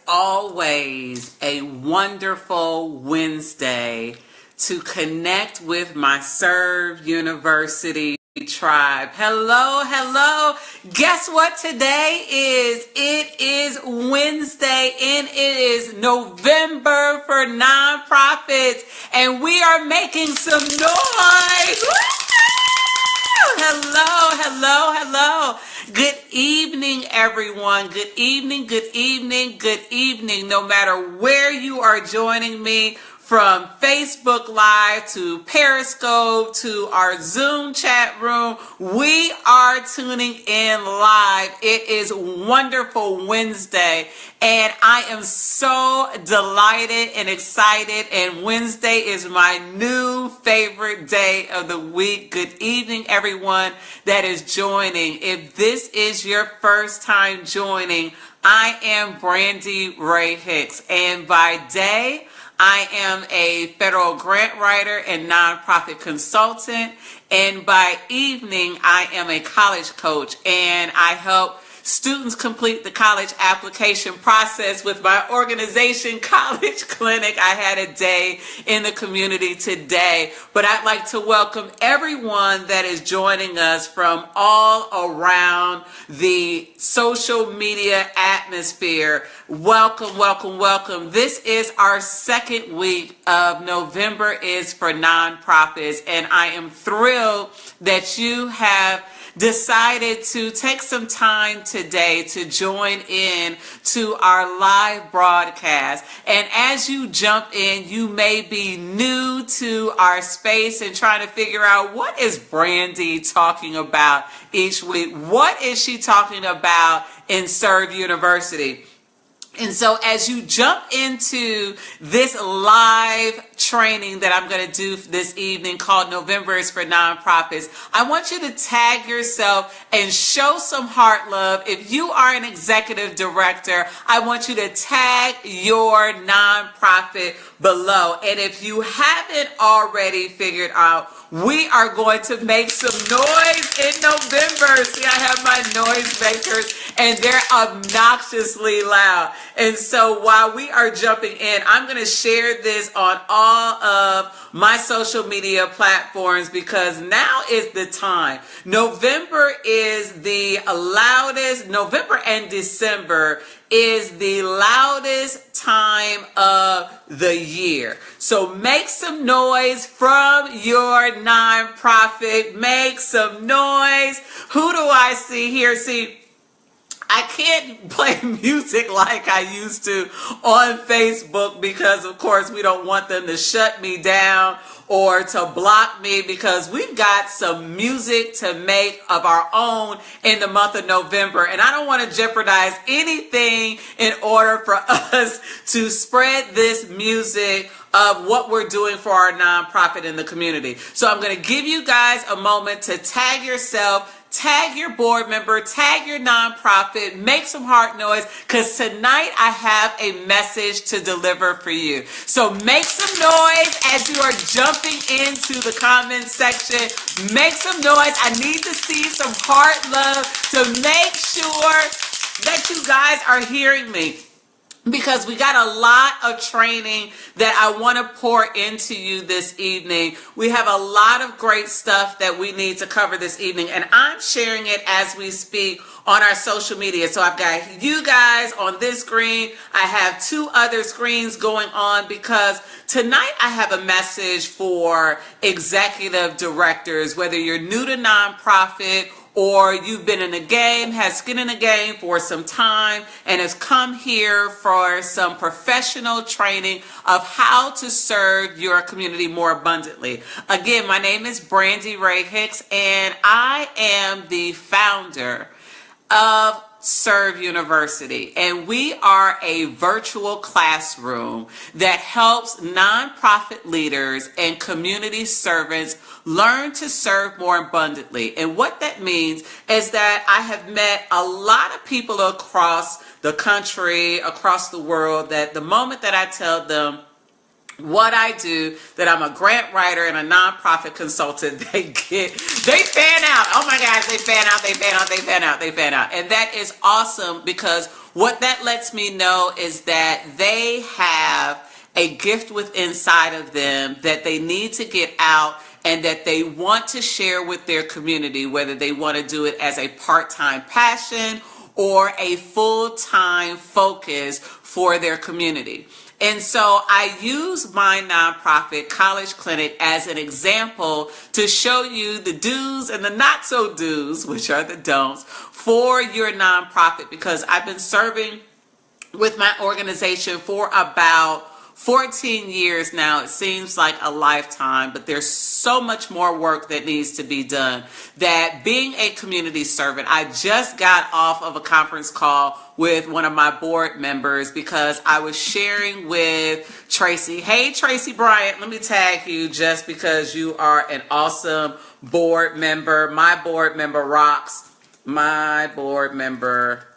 always a wonderful Wednesday to connect with my Serve University tribe. Hello, hello. Guess what today is? It is Wednesday and it is November for nonprofits, and we are making some noise. Hello, hello, hello. Good evening, everyone. Good evening, good evening, good evening. No matter where you are joining me, from Facebook Live to Periscope to our Zoom chat room, we are tuning in live. It is Wonderful Wednesday, and I am so delighted and excited, and Wednesday is my new favorite day of the week. Good evening, everyone that is joining. If this is your first time joining, I am Brandy Ray Hicks, and by day, I am a federal grant writer and nonprofit consultant, and by evening, I am a college coach, and I help students complete the college application process with my organization, College Clinic. I had a day in the community today, but I'd like to welcome everyone that is joining us from all around the social media atmosphere. Welcome, welcome, welcome. This is our second week of November is for Nonprofits, and I am thrilled that you have decided to take some time today to join in to our live broadcast. And as you jump in, you may be new to our space and trying to figure out, what is Brandy talking about each week? What is she talking about in Serve University? And so as you jump into this live training that I'm going to do this evening called November is for Nonprofits, I want you to tag yourself and show some heart love. If you are an executive director, I want you to tag your nonprofit below. And if you haven't already figured out, we are going to make some noise in November. See, I have my noise makers, and they're obnoxiously loud. And so while we are jumping in, I'm going to share this on all of my social media platforms, because now is the time. November is the loudest, November and December is the loudest time of the year. So make some noise from your nonprofit. Make some noise. Who do I see here? See, I can't play music like I used to on Facebook because, of course, we don't want them to shut me down or to block me, because we've got some music to make of our own in the month of November. And I don't want to jeopardize anything in order for us to spread this music of what we're doing for our nonprofit in the community. So I'm going to give you guys a moment to tag yourself, tag your board member, tag your nonprofit, make some heart noise, because tonight I have a message to deliver for you. So make some noise as you are jumping into the comment section. Make some noise. I need to see some heart love to make sure that you guys are hearing me, because we got a lot of training that I want to pour into you this evening. We have a lot of great stuff that we need to cover this evening, and I'm sharing it as we speak on our social media. So I've got you guys on this screen. I have two other screens going on, because tonight I have a message for executive directors, whether you're new to nonprofit or you've been in the game, has skin in the game for some time, and has come here for some professional training of how to serve your community more abundantly. Again, my name is Brandy Ray Hicks, and I am the founder of Serve University, and we are a virtual classroom that helps nonprofit leaders and community servants learn to serve more abundantly. And what that means is that I have met a lot of people across the country, across the world, that the moment that I tell them what I do, that I'm a grant writer and a nonprofit consultant, they fan out. Oh my gosh, they fan out, they fan out, they fan out, they fan out. And that is awesome, because what that lets me know is that they have a gift within inside of them that they need to get out, and that they want to share with their community, whether they want to do it as a part-time passion or a full-time focus for their community. And so I use my nonprofit, College Clinic, as an example to show you the do's and the not so do's, which are the don'ts, for your nonprofit, because I've been serving with my organization for about 14 years now. It seems like a lifetime, but there's so much more work that needs to be done. That being a community servant, I just got off of a conference call with one of my board members, because I was sharing with Tracy. Hey, Tracy Bryant, let me tag you just because you are an awesome board member. My board member rocks. My board member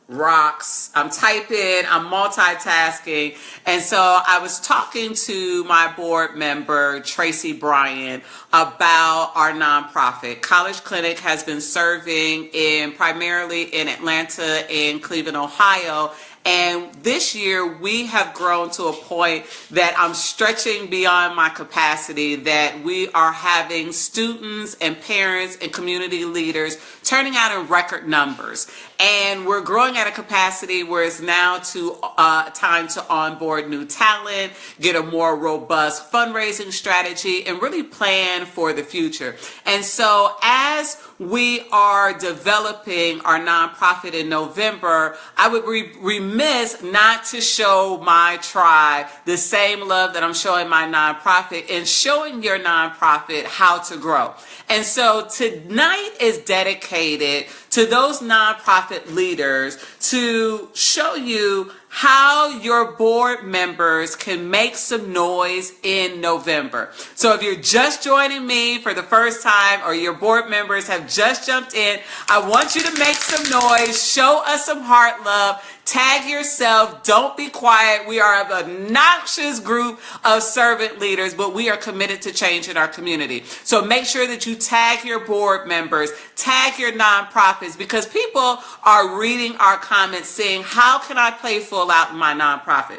rocks. I'm typing, I'm multitasking. And so I was talking to my board member, Tracy Bryan, about our nonprofit. College Clinic has been serving primarily in Atlanta and Cleveland, Ohio. And this year we have grown to a point that I'm stretching beyond my capacity, that we are having students and parents and community leaders turning out in record numbers. And we're growing at a capacity where it's now time to onboard new talent, get a more robust fundraising strategy, and really plan for the future. And so as we are developing our nonprofit in November, I would be remiss not to show my tribe the same love that I'm showing my nonprofit, and showing your nonprofit how to grow. And so tonight is dedicated to those nonprofit leaders to show you how your board members can make some noise in November. So if you're just joining me for the first time, or your board members have just jumped in, I want you to make some noise, show us some heart love, tag yourself, don't be quiet. We are an obnoxious group of servant leaders, but we are committed to change in our community. So make sure that you tag your board members, tag your nonprofits, because people are reading our comments saying, how can I play full out in my nonprofit?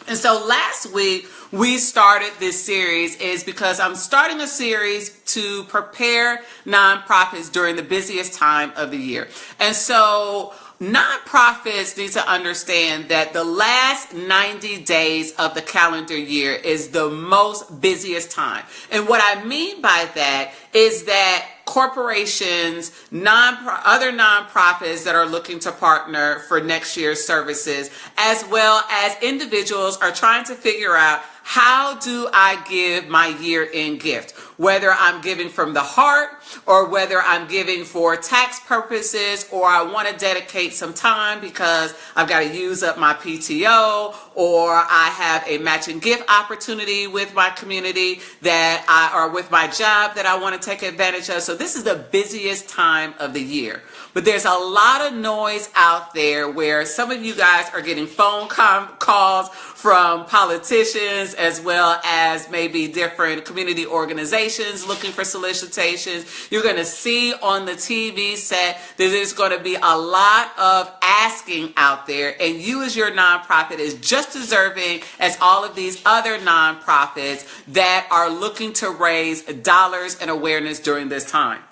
And so last week we started this series is because I'm starting a series to prepare nonprofits during the busiest time of the year. And so nonprofits need to understand that the last 90 days of the calendar year is the most busiest time. And what I mean by that is that corporations, other nonprofits that are looking to partner for next year's services, as well as individuals, are trying to figure out, how do I give my year-end gift? Whether I'm giving from the heart, or whether I'm giving for tax purposes, or I want to dedicate some time because I've got to use up my PTO, or I have a matching gift opportunity with my community or with my job that I want to take advantage of. So this is the busiest time of the year. But there's a lot of noise out there where some of you guys are getting phone calls from politicians, as well as maybe different community organizations looking for solicitations. You're going to see on the TV set that there's going to be a lot of asking out there, and you as your nonprofit is just deserving as all of these other nonprofits that are looking to raise dollars and awareness during this time.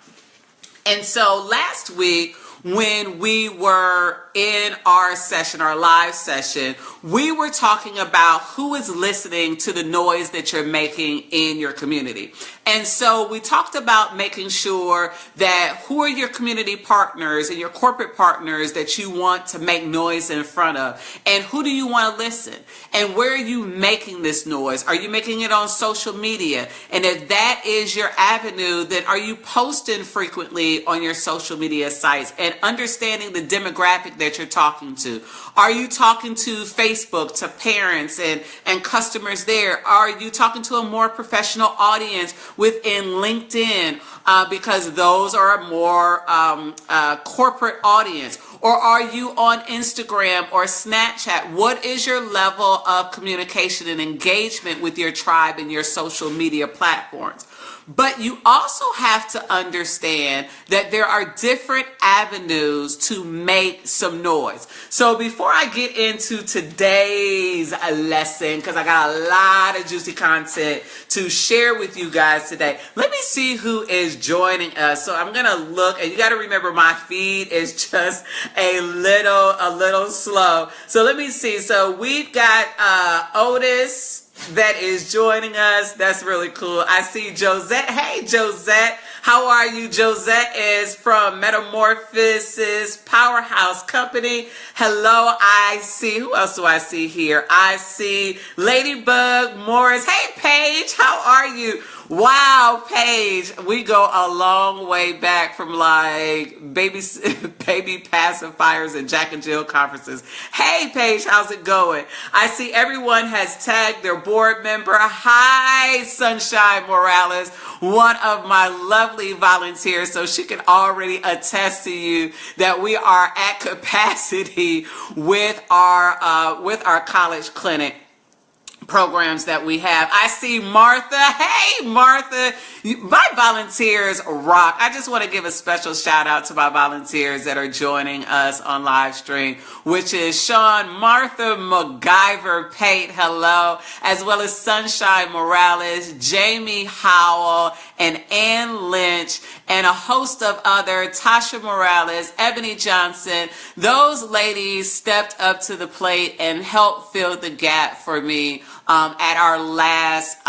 And so last week, when we were in our session, our live session, we were talking about who is listening to the noise that you're making in your community. And so we talked about making sure that who are your community partners and your corporate partners that you want to make noise in front of, and who do you want to listen, and where are you making this noise? Are you making it on social media? And if that is your avenue, then are you posting frequently on your social media sites, and understanding the demographic that you're talking to? Are you talking to Facebook, to parents and customers there? Are you talking to a more professional audience within LinkedIn, because those are a more corporate audience? Or are you on Instagram or Snapchat? What is your level of communication and engagement with your tribe and your social media platforms? But you also have to understand that there are different avenues to make some noise. So before I get into today's lesson, because I got a lot of juicy content to share with you guys today, let me see who is joining us. So I'm going to look, and you got to remember my feed is just a little slow. So let me see. So we've got Otis that is joining us. That's really cool. I see Josette. Hey, Josette. How are you? Josette is from Metamorphosis Powerhouse Company. Hello, I see. Who else do I see here? I see Ladybug Morris. Hey, Paige. How are you? Wow, Paige, we go a long way back from like baby pacifiers and Jack and Jill conferences. Hey, Paige, how's it going? I see everyone has tagged their board member. Hi, Sunshine Morales, one of my lovely volunteers. So she can already attest to you that we are at capacity with our college clinic programs that we have. I see Martha. Hey, Martha, my volunteers rock. I just want to give a special shout out to my volunteers that are joining us on live stream, which is Sean, Martha, MacGyver, Pate, hello, as well as Sunshine Morales, Jamie Howell, and Ann Lynch, and a host of other, Tasha Morales, Ebony Johnson. Those ladies stepped up to the plate and helped fill the gap for me at our last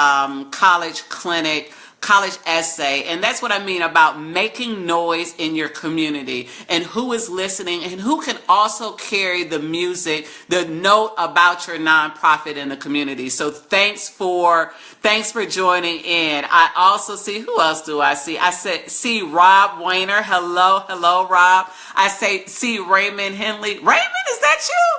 college clinic, college essay. And that's what I mean about making noise in your community and who is listening and who can also carry the music, the note about your nonprofit in the community. So thanks for joining in. I also see, who else do I see? I see Rob Weiner. Hello, Rob. I see Raymond Henley. Raymond, is that you?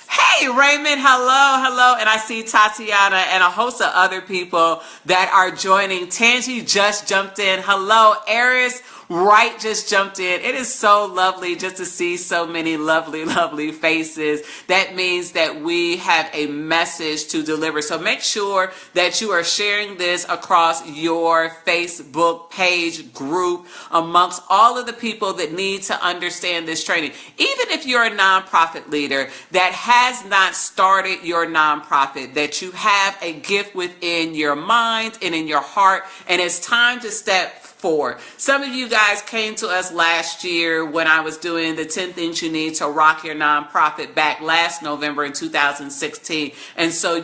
Hey, Raymond, hello. And I see Tatiana and a host of other people that are joining. Tangi just jumped in. Hello, Eris Wright just jumped in. It is so lovely just to see so many lovely faces. That means that we have a message to deliver. So make sure that you are sharing this across your Facebook page group amongst all of the people that need to understand this training. Even if you're a nonprofit leader that has not started your nonprofit, that you have a gift within your mind and in your heart, and it's time to step forward. Some of you guys came to us last year when I was doing the 10 things you need to rock your nonprofit back last November in 2016. And so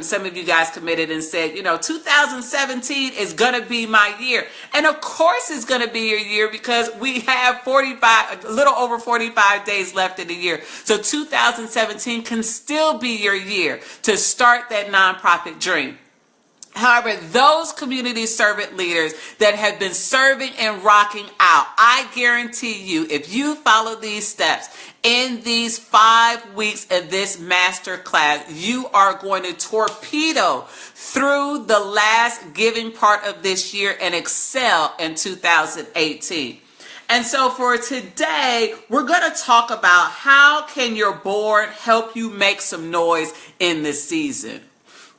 some of you guys committed and said, 2017 is going to be my year. And of course it's going to be your year because we have a little over 45 days left in the year. So 2017 can still be your year to start that nonprofit dream. However, those community servant leaders that have been serving and rocking out, I guarantee you, if you follow these steps in these 5 weeks of this master class, you are going to torpedo through the last giving part of this year and excel in 2018. And so for today, we're going to talk about how can your board help you make some noise in this season.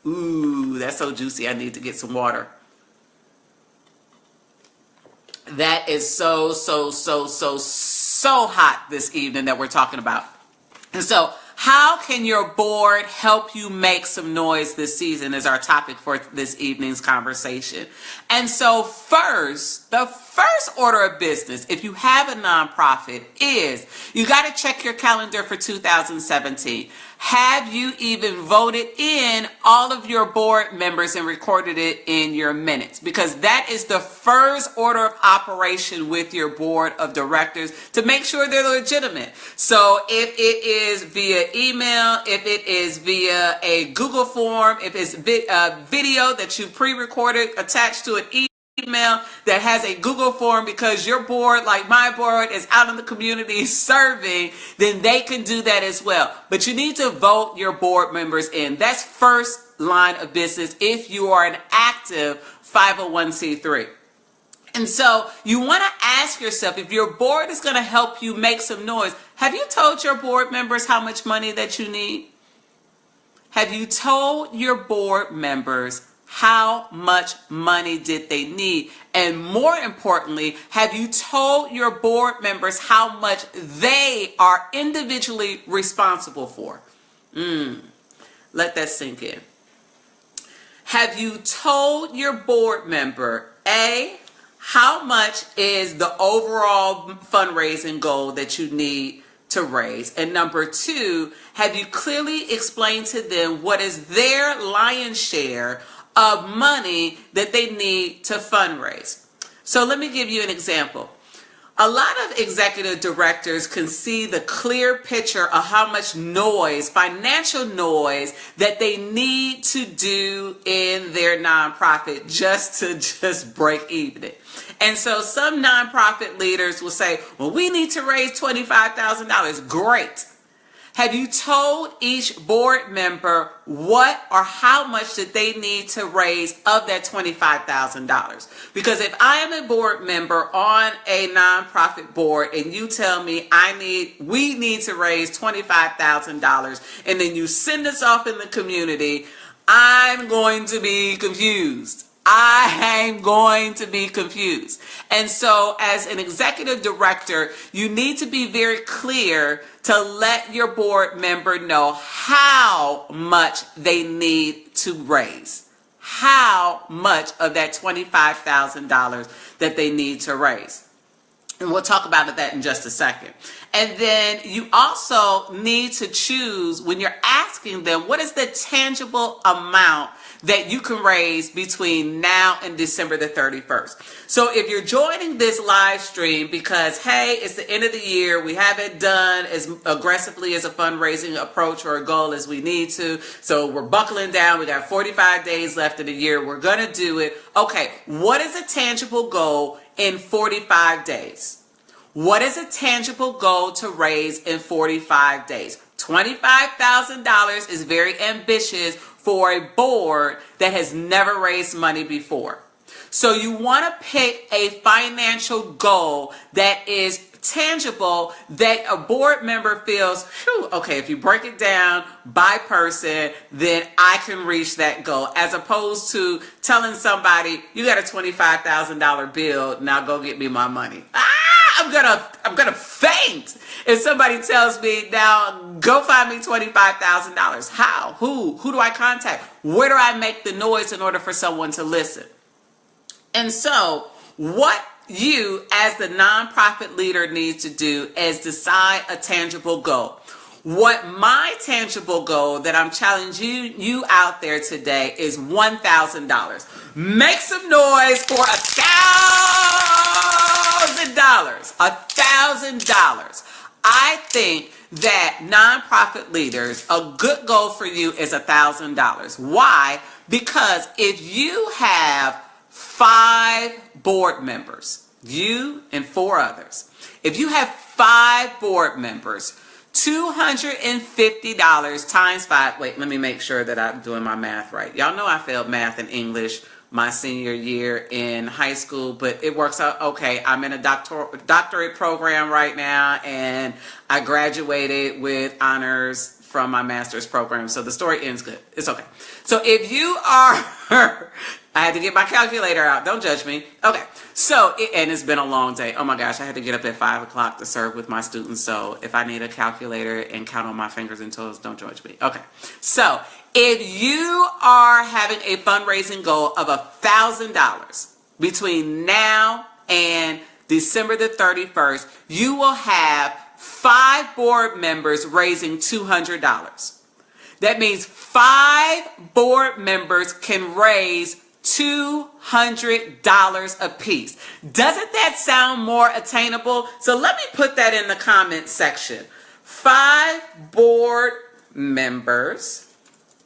Ooh, that's so juicy. I need to get some water. That is so hot this evening that we're talking about. And so, how can your board help you make some noise this season is our topic for this evening's conversation. And so the first order of business, if you have a nonprofit, is you got to check your calendar for 2017. Have you even voted in all of your board members and recorded it in your minutes? Because that is the first order of operation with your board of directors to make sure they're legitimate. So if it is via email, if it is via a Google form, if it's a video that you pre-recorded attached to an email that has a Google form because your board, like my board, is out in the community serving, then they can do that as well. But you need to vote your board members in. That's first line of business if you are an active 501c3. And so you want to ask yourself, if your board is going to help you make some noise, Have you told your board members how much money that you need? Have you told your board members how much money did they need? And more importantly, have you told your board members how much they are individually responsible for? Let that sink in. Have you told your board member, A, how much is the overall fundraising goal that you need to raise? And number two, have you clearly explained to them what is their lion's share of money that they need to fundraise? So let me give you an example. A lot of executive directors can see the clear picture of how much noise, financial noise, that they need to do in their nonprofit just to break even. And so some nonprofit leaders will say, well, we need to raise $25,000. Great. Have you told each board member what or how much that they need to raise of that $25,000? Because if I am a board member on a nonprofit board and you tell me we need to raise $25,000 and then you send us off in the community, I'm going to be confused. I am going to be confused. And so as an executive director, you need to be very clear to let your board member know how much they need to raise. How much of that $25,000 that they need to raise. And we'll talk about that in just a second. And then you also need to choose, when you're asking them, what is the tangible amount that you can raise between now and December the 31st. So if you're joining this live stream because, hey, it's the end of the year, we haven't done as aggressively as a fundraising approach or a goal as we need to, so we're buckling down, we got 45 days left of the year, we're going to do it. Okay, what is a tangible goal in 45 days? What is a tangible goal to raise in 45 days? $25,000 is very ambitious for a board that has never raised money before. So you want to pick a financial goal that is tangible, that a board member feels, whew, okay, if you break it down by person, then I can reach that goal, as opposed to telling somebody, you got a $25,000 bill, now go get me my money. I'm gonna faint if somebody tells me, now go find me $25,000. How? Who do I contact? Where do I make the noise in order for someone to listen? And so what you as the nonprofit leader needs to do is decide a tangible goal. What my tangible goal that I'm challenging you out there today is $1,000. Make some noise for $1,000. $1,000. I think that nonprofit leaders, a good goal for you is $1,000. Why? Because if you have 5 board members, you and 4 others, if you have 5 board members, $250 times 5. Wait, let me make sure that I'm doing my math right. Y'all know I failed math and English my senior year in high school, but it works out okay. I'm in a doctorate program right now, and I graduated with honors from my master's program, so the story ends good. It's okay. So if you are, I had to get my calculator out. Don't judge me. Okay. So, and it's been a long day. Oh my gosh, I had to get up at 5 o'clock to serve with my students. So if I need a calculator and count on my fingers and toes, don't judge me. Okay. So if you are having a fundraising goal of $1,000 between now and December the 31st, you will have 5 board members raising $200. That means 5 board members can raise $200 a piece. Doesn't that sound more attainable? So let me put that in the comment section. 5 board members,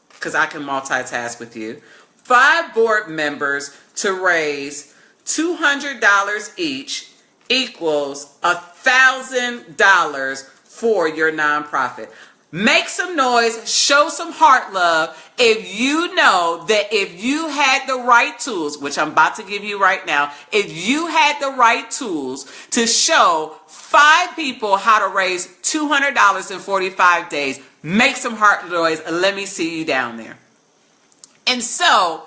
because I can multitask with you. 5 board members to raise $200 each equals $1,000 for your nonprofit. Make some noise, show some heart love if you know that if you had the right tools, which I'm about to give you right now, if you had the right tools to show 5 people how to raise $200 in 45 days. Make some heart noise. Let me see you down there. And so,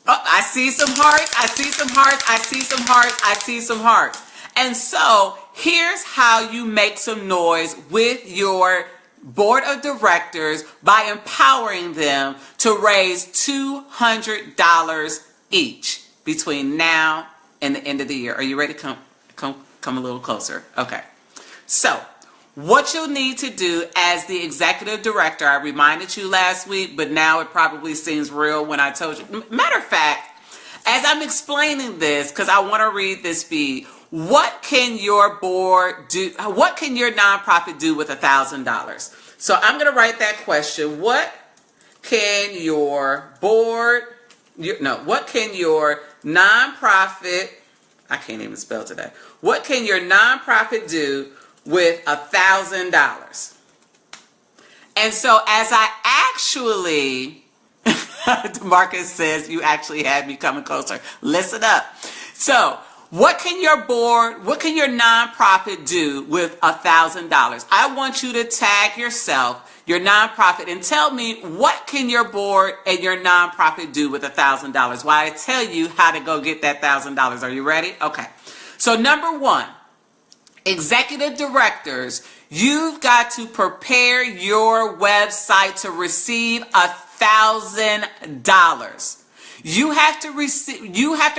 I see some hearts. I see some hearts. I see some hearts. I see some hearts. And so, here's how you make some noise with your board of directors by empowering them to raise $200 each between now and the end of the year. Are you ready to come a little closer? Okay. So, what you'll need to do as the executive director, I reminded you last week, but now it probably seems real when I told you. Matter of fact, as I'm explaining this, because I want to read this feed, what can your board do? What can your nonprofit do with $1,000? So I'm going to write that question. What can your board, what can your nonprofit, I can't even spell today. What can your nonprofit do with $1,000? And so as I actually, Marcus says, you actually had me coming closer. Listen up. So what can your board, what can your nonprofit do with $1,000? I want you to tag yourself, your nonprofit, and tell me what can your board and your nonprofit do with $1,000 while I tell you how to go get that $1,000. Are you ready? Okay. So number 1, executive directors, you've got to prepare your website to receive $1,000. You have to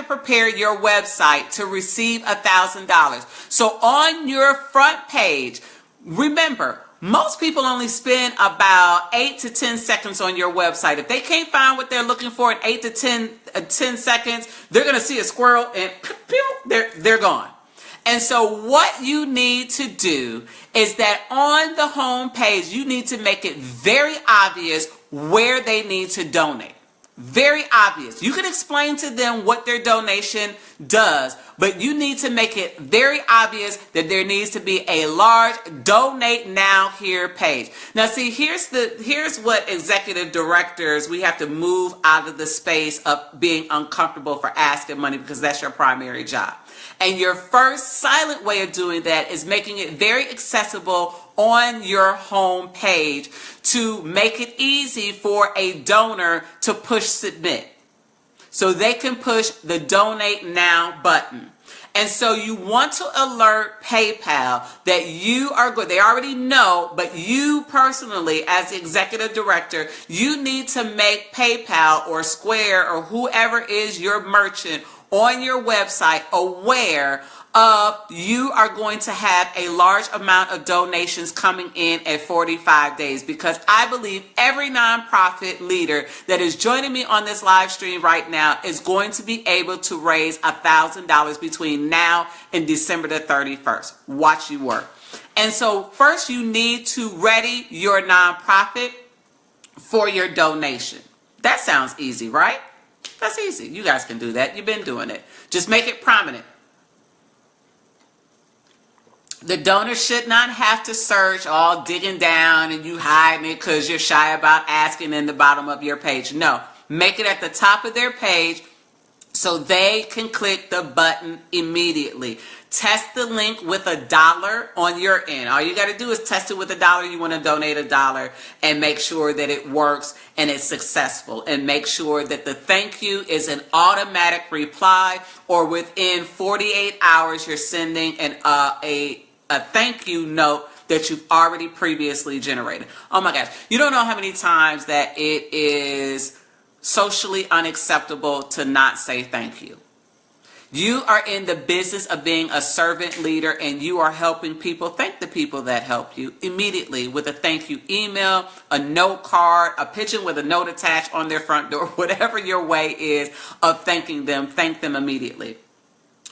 prepare your website to receive $1,000. So on your front page, remember, most people only spend about 8 to 10 seconds on your website. If they can't find what they're looking for in 8 to 10 seconds, they're going to see a squirrel and they're gone. And so what you need to do is that on the home page, you need to make it very obvious where they need to donate. Very obvious. You can explain to them what their donation does, but you need to make it very obvious that there needs to be a large donate now here page. Now see, here's what executive directors, we have to move out of the space of being uncomfortable for asking money, because that's your primary job. And your first silent way of doing that is making it very accessible on your home page to make it easy for a donor to push submit. So they can push the donate now button. And so you want to alert PayPal that you are good. They already know, but you personally, as the executive director, you need to make PayPal or Square or whoever is your merchant on your website aware of you are going to have a large amount of donations coming in at 45 days, because I believe every nonprofit leader that is joining me on this live stream right now is going to be able to raise $1,000 between now and December the 31st. Watch you work. And so first you need to ready your nonprofit for your donation. That sounds easy, right? That's easy. You guys can do that. You've been doing it. Just make it prominent. The donor should not have to search all digging down and you hiding it because you're shy about asking in the bottom of your page. No, make it at the top of their page so they can click the button immediately. Test the link with $1 on your end. All you got to do is test it with $1. You want to donate $1 and make sure that it works and it's successful, and make sure that the thank you is an automatic reply, or within 48 hours you're sending a thank you note that you've already previously generated. Oh my gosh, you don't know how many times that it is socially unacceptable to not say thank you. You are in the business of being a servant leader, and you are helping people. Thank the people that help you immediately with a thank you email, a note card, a pigeon with a note attached on their front door, whatever your way is of thanking them, thank them immediately.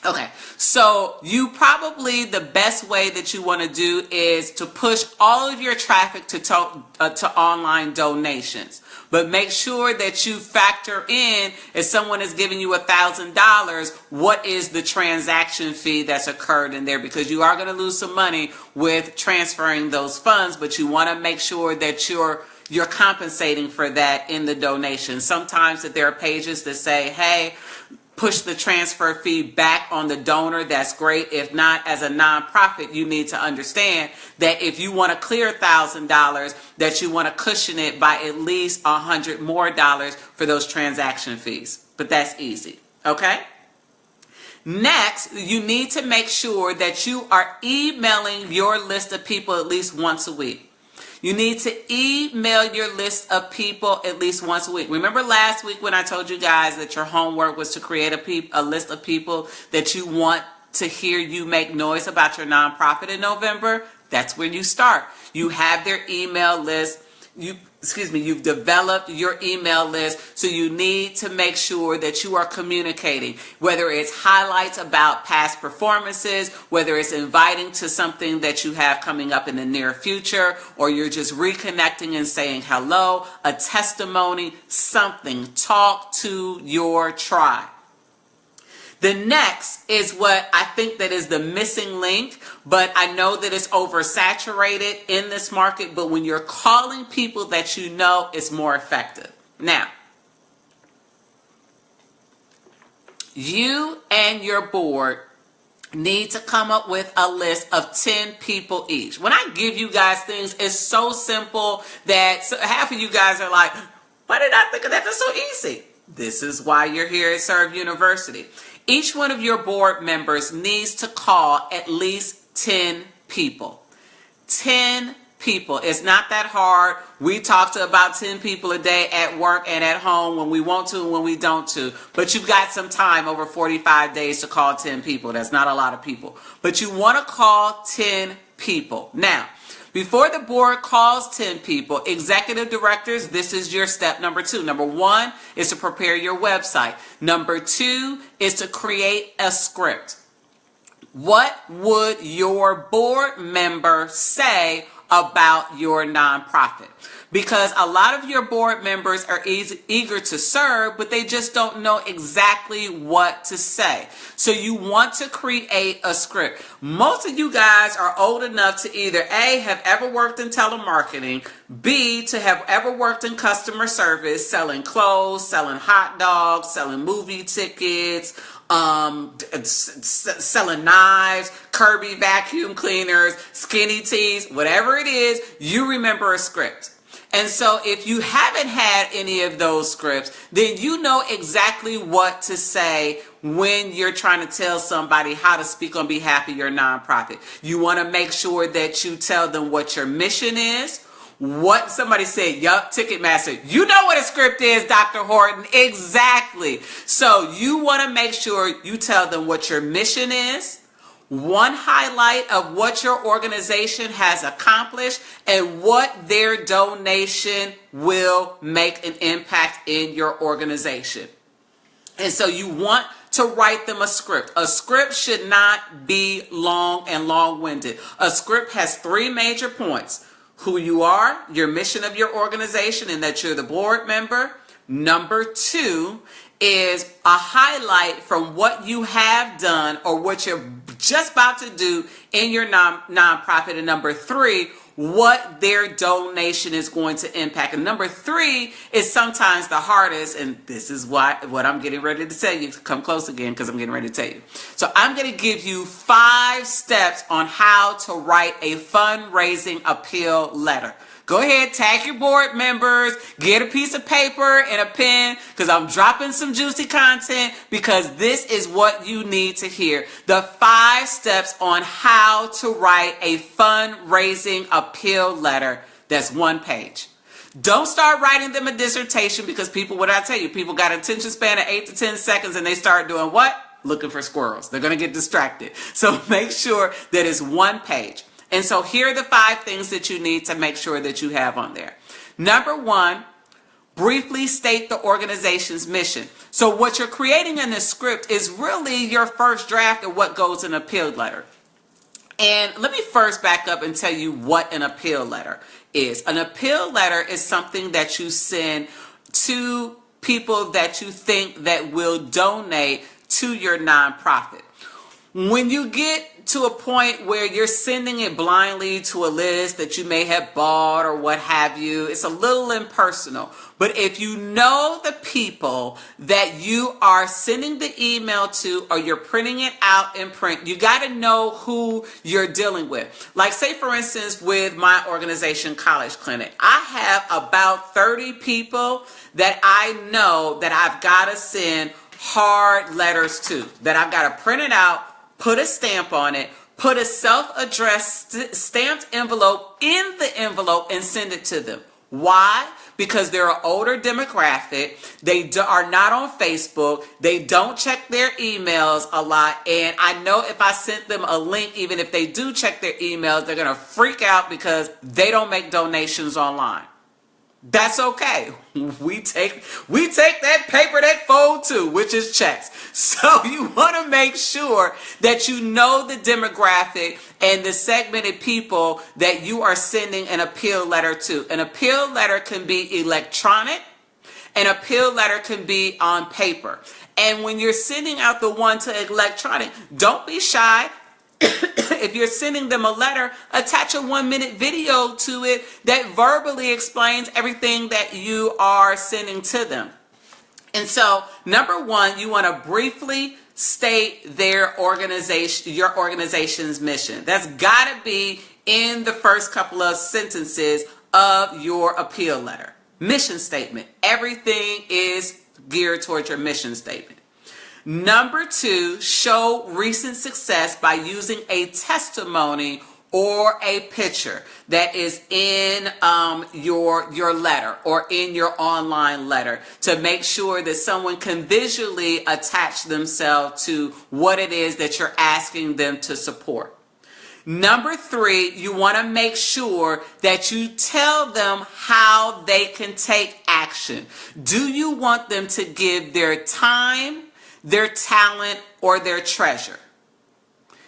Okay, so the best way that you want to do is to push all of your traffic to online donations. But make sure that you factor in, if someone is giving you $1,000, what is the transaction fee that's occurred in there, because you are going to lose some money with transferring those funds, but you want to make sure that you're compensating for that in the donation. Sometimes that there are pages that say, hey, push the transfer fee back on the donor, that's great. If not, as a nonprofit, you need to understand that if you want to clear $1,000, that you want to cushion it by at least $100 more for those transaction fees. But that's easy, okay? Next, you need to make sure that you are emailing your list of people at least once a week. You need to email your list of people at least once a week. Remember last week when I told you guys that your homework was to create a list of people that you want to hear you make noise about your nonprofit in November? That's when you start. You have their email list. You've developed your email list, so you need to make sure that you are communicating, whether it's highlights about past performances, whether it's inviting to something that you have coming up in the near future, or you're just reconnecting and saying hello, a testimony, something. Talk to your tribe. The next is what I think that is the missing link, but I know that it's oversaturated in this market, but when you're calling people that you know, it's more effective. Now, you and your board need to come up with a list of 10 people each. When I give you guys things, it's so simple that half of you guys are like, why did I think of that? That's so easy. This is why you're here at Serve University. Each one of your board members needs to call at least 10 people. 10 people. It's not that hard. We talk to about 10 people a day at work and at home when we want to and when we don't to. But you've got some time over 45 days to call 10 people. That's not a lot of people. But you want to call 10 people. Now, before the board calls 10 people, executive directors, this is your step number 2. Number 1 is to prepare your website. Number 2 is to create a script. What would your board member say about your nonprofit? Because a lot of your board members are eager to serve, but they just don't know exactly what to say. So you want to create a script. Most of you guys are old enough to either A, have ever worked in telemarketing, B, to have ever worked in customer service, selling clothes, selling hot dogs, selling movie tickets, selling knives, Kirby vacuum cleaners, skinny teas, whatever it is, you remember a script. And so if you haven't had any of those scripts, then you know exactly what to say when you're trying to tell somebody how to speak on behalf of your nonprofit. You want to make sure that you tell them what your mission is. What somebody said, yup, Ticketmaster. You know what a script is, Dr. Horton. Exactly. So you want to make sure you tell them what your mission is, one highlight of what your organization has accomplished, and what their donation will make an impact in your organization. And so you want to write them a script. A script should not be long and long-winded. A script has 3 major points. Who you are, your mission of your organization, and that you're the board member. Number 2 is a highlight from what you have done or what you're just about to do in your nonprofit. And number 3, what their donation is going to impact. And number 3 is sometimes the hardest, and this is what I'm getting ready to tell you. Come close again, because I'm getting ready to tell you. So I'm going to give you 5 steps on how to write a fundraising appeal letter. Go ahead, tag your board members, get a piece of paper and a pen, because I'm dropping some juicy content, because this is what you need to hear. The 5 steps on how to write a fundraising appeal letter that's 1 page. Don't start writing them a dissertation, because people, what I tell you, people got attention span of 8 to 10 seconds and they start doing what? Looking for squirrels. They're going to get distracted. So make sure that it's 1 page. And so here are the 5 things that you need to make sure that you have on there. Number 1, briefly state the organization's mission. So what you're creating in this script is really your first draft of what goes in an appeal letter. And let me first back up and tell you what an appeal letter is. An appeal letter is something that you send to people that you think that will donate to your nonprofit. When you get to a point where you're sending it blindly to a list that you may have bought or what have you, it's a little impersonal. But if you know the people that you are sending the email to, or you're printing it out in print, you got to know who you're dealing with. Like, say for instance, with my organization, College Clinic, I have about 30 people that I know that I've got to send hard letters to, that I've got to print it out, put a stamp on it, put a self-addressed stamped envelope in the envelope, and send it to them. Why? Because they're an older demographic. They are not on Facebook. They don't check their emails a lot. And I know if I sent them a link, even if they do check their emails, they're going to freak out because they don't make donations online. That's okay. We take that paper that fold too, which is checks. So you want to make sure that you know the demographic and the segmented people that you are sending an appeal letter to. An appeal letter can be electronic. An appeal letter can be on paper. And when you're sending out the one to electronic, don't be shy. If you're sending them a letter, attach a 1-minute video to it that verbally explains everything that you are sending to them. And so, number one, you want to briefly state their organization, your organization's mission. That's got to be in the first couple of sentences of your appeal letter. Mission statement. Everything is geared towards your mission statement. Number two, show recent success by using a testimony or a picture that is in your letter or in your online letter, to make sure that someone can visually attach themselves to what it is that you're asking them to support. Number three, you want to make sure that you tell them how they can take action. Do you want them to give their time, their talent, or their treasure?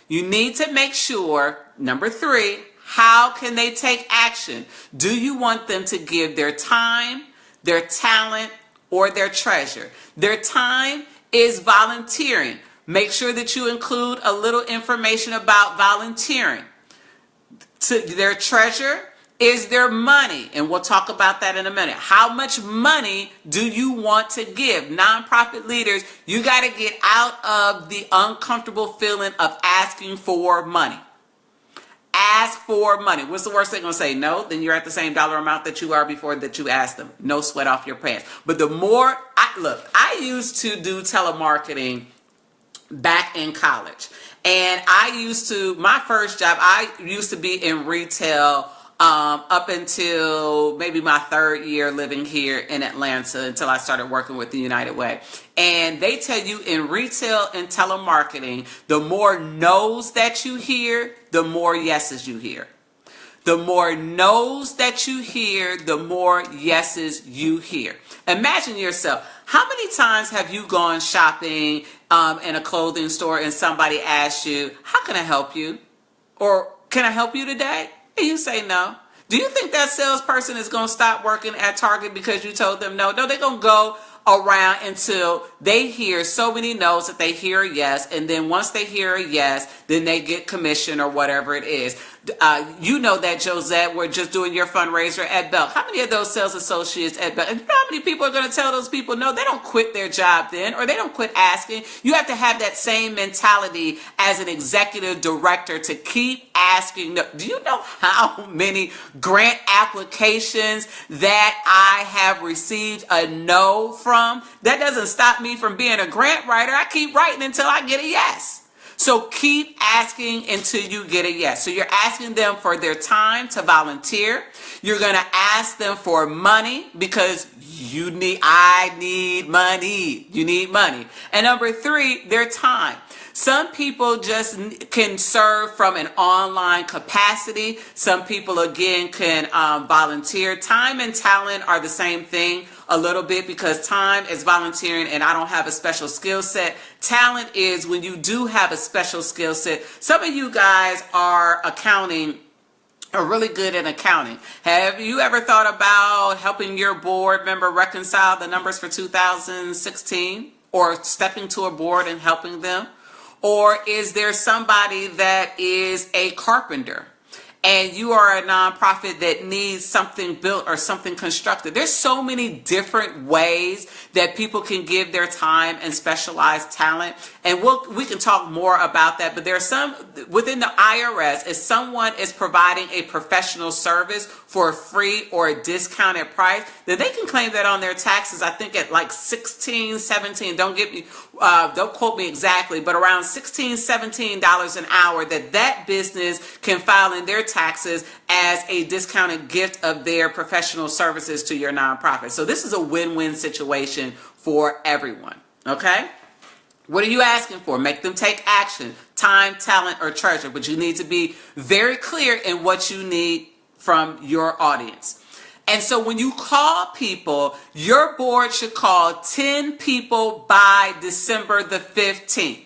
You need to make sure, number three, how can they take action? Do you want them to give their time, their talent, or their treasure? Their time is volunteering. Make sure that you include a little information about volunteering. Their treasure is their money, and we'll talk about that in a minute. How much money do you want to give? Nonprofit leaders, you got to get out of the uncomfortable feeling of asking for money. Ask for money. What's the worst they're going to say? No? Then you're at the same dollar amount that you are before that you asked them. No sweat off your pants. But the more, I used to do telemarketing back in college. And my first job, I used to be in retail up until maybe my third year living here in Atlanta, until I started working with the United Way. And they tell you in retail and telemarketing, the more no's that you hear, the more yeses you hear. The more no's that you hear, the more yeses you hear. Imagine yourself. How many times have you gone shopping in a clothing store and somebody asks you, how can I help you? Or can I help you today? And you say no. Do you think that salesperson is going to stop working at Target because you told them no? No, they're going to go around until they hear so many no's that they hear a yes. And then once they hear a yes, then they get commission or whatever it is. You know that, Josette, we're just doing your fundraiser at Belk. How many of those sales associates at Belk? And you know how many people are going to tell those people no? They don't quit their job then, or they don't quit asking. You have to have that same mentality as an executive director to keep asking no. Do you know how many grant applications that I have received a no from? That doesn't stop me from being a grant writer. I keep writing until I get a yes. So keep asking until you get a yes. So you're asking them for their time to volunteer. You're going to ask them for money because I need money. You need money. And number three, their time. Some people just can serve from an online capacity. Some people, again, can volunteer. Time and talent are the same thing a little bit, because time is volunteering and I don't have a special skill set. Talent is when you do have a special skill set. Some of you guys are really good at accounting. Have you ever thought about helping your board member reconcile the numbers for 2016, or stepping to a board and helping them? Or is there somebody that is a carpenter and you are a nonprofit that needs something built or something constructed? There's so many different ways that people can give their time and specialized talent. And we can talk more about that. But there are some within the IRS, if someone is providing a professional service for a free or a discounted price, then they can claim that on their taxes. I think at like 16, 17, don't quote me exactly, but around $16, $17 an hour that business can file in their taxes as a discounted gift of their professional services to your nonprofit. So this is a win-win situation for everyone. Okay? What are you asking for? Make them take action, time, talent, or treasure. But you need to be very clear in what you need from your audience. And so when you call people, your board should call 10 people by December the 15th.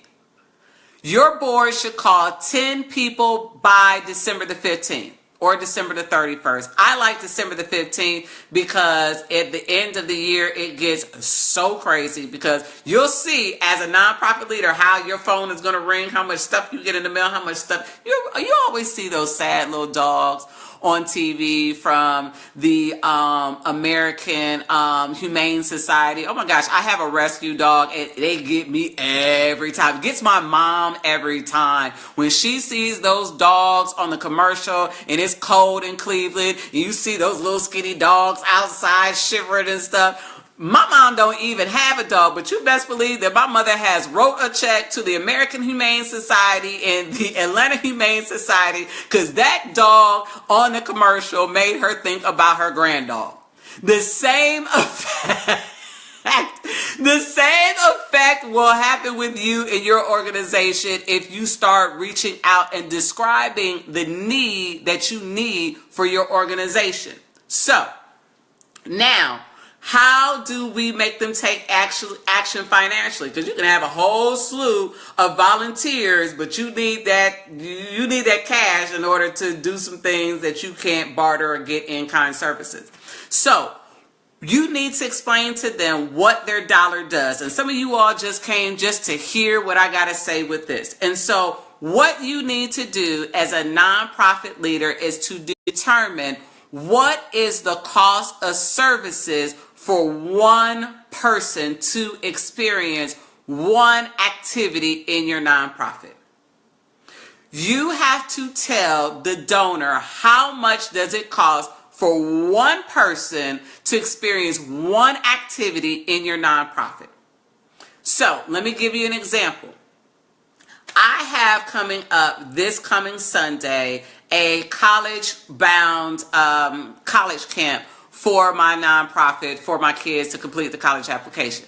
Your board should call 10 people by December the 15th or December the 31st. I like December the 15th because at the end of the year, it gets so crazy because you'll see as a nonprofit leader how your phone is going to ring, how much stuff you get in the mail, how much stuff. You always see those sad little dogs on TV from the American Humane Society. Oh my gosh, I have a rescue dog and they get me every time. It gets my mom every time. When she sees those dogs on the commercial and it's cold in Cleveland and you see those little skinny dogs outside shivering and stuff. My mom don't even have a dog, but you best believe that my mother has wrote a check to the American Humane Society and the Atlanta Humane Society because that dog on the commercial made her think about her granddog. The same effect will happen with you and your organization if you start reaching out and describing the need that you need for your organization. So, now, how do we make them take action financially? Because you can have a whole slew of volunteers, but you need that cash in order to do some things that you can't barter or get in-kind services. So you need to explain to them what their dollar does. And some of you all just came just to hear what I got to say with this. And so what you need to do as a nonprofit leader is to determine what is the cost of services for one person to experience one activity in your nonprofit. You have to tell the donor how much does it cost for one person to experience one activity in your nonprofit. So let me give you an example. I have coming up this coming Sunday a college-bound college camp for my nonprofit, for my kids to complete the college application.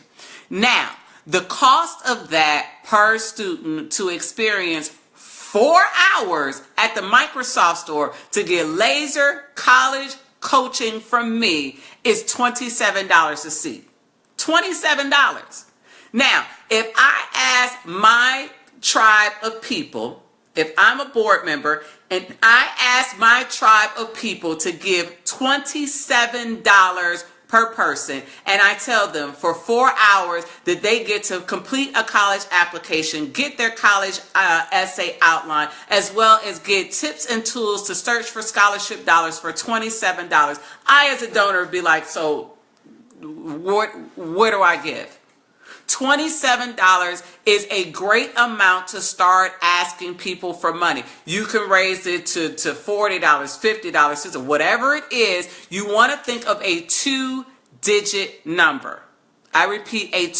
Now, the cost of that per student to experience 4 hours at the Microsoft store to get laser college coaching from me is $27 a seat. $27. Now, if I ask my tribe of people, if I'm a board member and I ask my tribe of people to give $27 per person, and I tell them for 4 hours that they get to complete a college application, get their college essay outline, as well as get tips and tools to search for scholarship dollars for $27, I as a donor would be like, so what do I give? $27 is a great amount to start asking people for money. You can raise it to $40, $50, whatever it is. You want to think of a 2-digit number. I repeat, a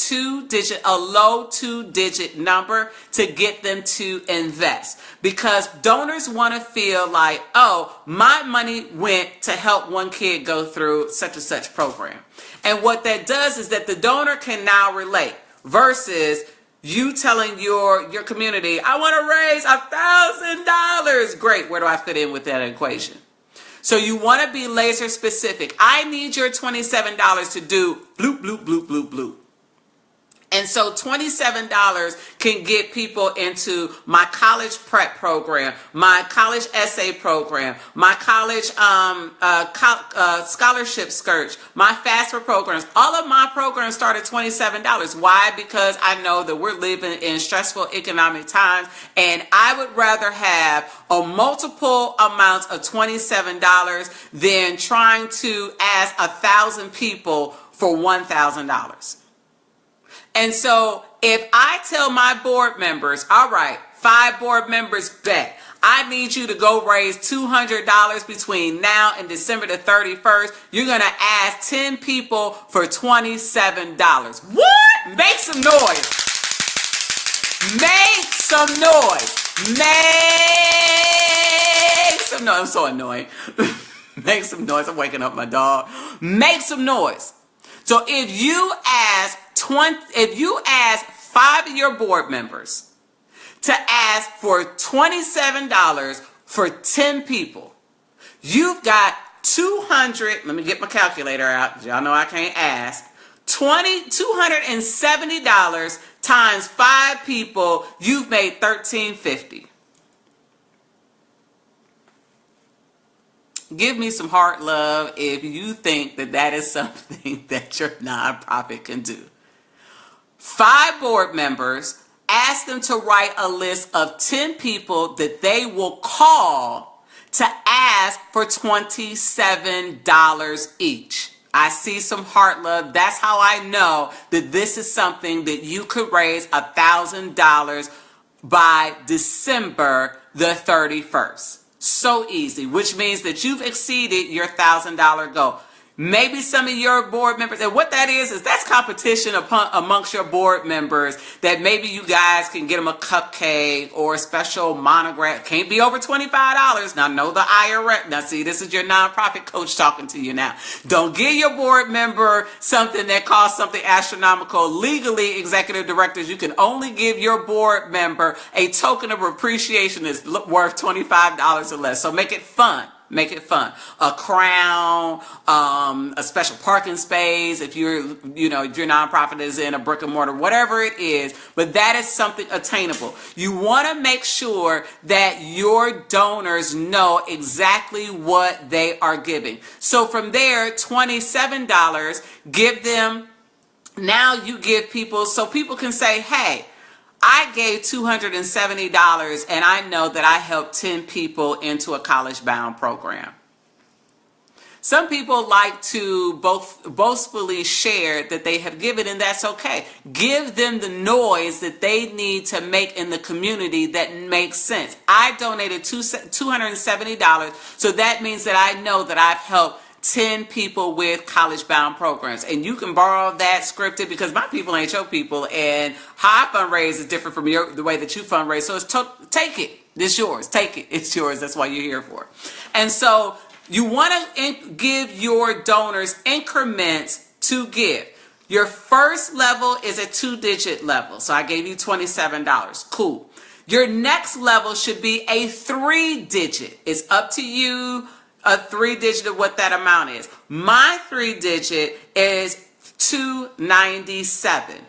low two-digit number to get them to invest. Because donors want to feel like, oh, my money went to help one kid go through such and such program. And what that does is that the donor can now relate versus you telling your community, I want to raise $1,000. Great, where do I fit in with that equation? So you want to be laser specific. I need your $27 to do bloop, bloop, bloop, bloop, bloop. And so $27 can get people into my college prep program, my college essay program, my college scholarship search, my FAFSA programs. All of my programs start at $27. Why? Because I know that we're living in stressful economic times, and I would rather have a multiple amounts of $27 than trying to ask 1,000 people for $1,000. And so if I tell my board members, all right, 5 board members bet, I need you to go raise $200 between now and December the 31st. You're going to ask 10 people for $27. What? Make some noise. Make some noise. Make some noise. I'm so annoying. Make some noise. I'm waking up my dog. Make some noise. So if you ask 5 of your board members to ask for $27 for 10 people, you've got 200, let me get my calculator out, y'all know I can't ask, $270 times 5 people, you've made $1,350. Give me some heart love if you think that that is something that your nonprofit can do. 5 board members, ask them to write a list of 10 people that they will call to ask for $27 each. I see some heart love. That's how I know that this is something that you could raise $1,000 by December the 31st. So easy, which means that you've exceeded your $1,000 goal. Maybe some of your board members, and what that is that's competition amongst your board members, that maybe you guys can get them a cupcake or a special monogram. Can't be over $25. Now, know the IRS. Now, see, this is your nonprofit coach talking to you now. Don't give your board member something that costs something astronomical. Legally, executive directors, you can only give your board member a token of appreciation that's worth $25 or less. So make it fun. Make it fun. A crown, a special parking space, if your nonprofit is in a brick and mortar, whatever it is, but that is something attainable. You want to make sure that your donors know exactly what they are giving. So from there, $27, give them, now you give people, so people can say, hey, I gave $270 and I know that I helped 10 people into a college-bound program. Some people like to boastfully share that they have given, and that's okay. Give them the noise that they need to make in the community that makes sense. I donated $270, so that means that I know that I've helped 10 people with college-bound programs. And you can borrow that scripted, because my people ain't your people, and how I fundraise is different from the way that you fundraise. So it's take it. It's yours. Take it. It's yours. That's why you're here for. And so you want to give your donors increments to give. Your first level is a 2-digit level. So I gave you $27. Cool. Your next level should be a 3-digit. It's up to you. A 3-digit of what that amount is. My 3-digit is $297.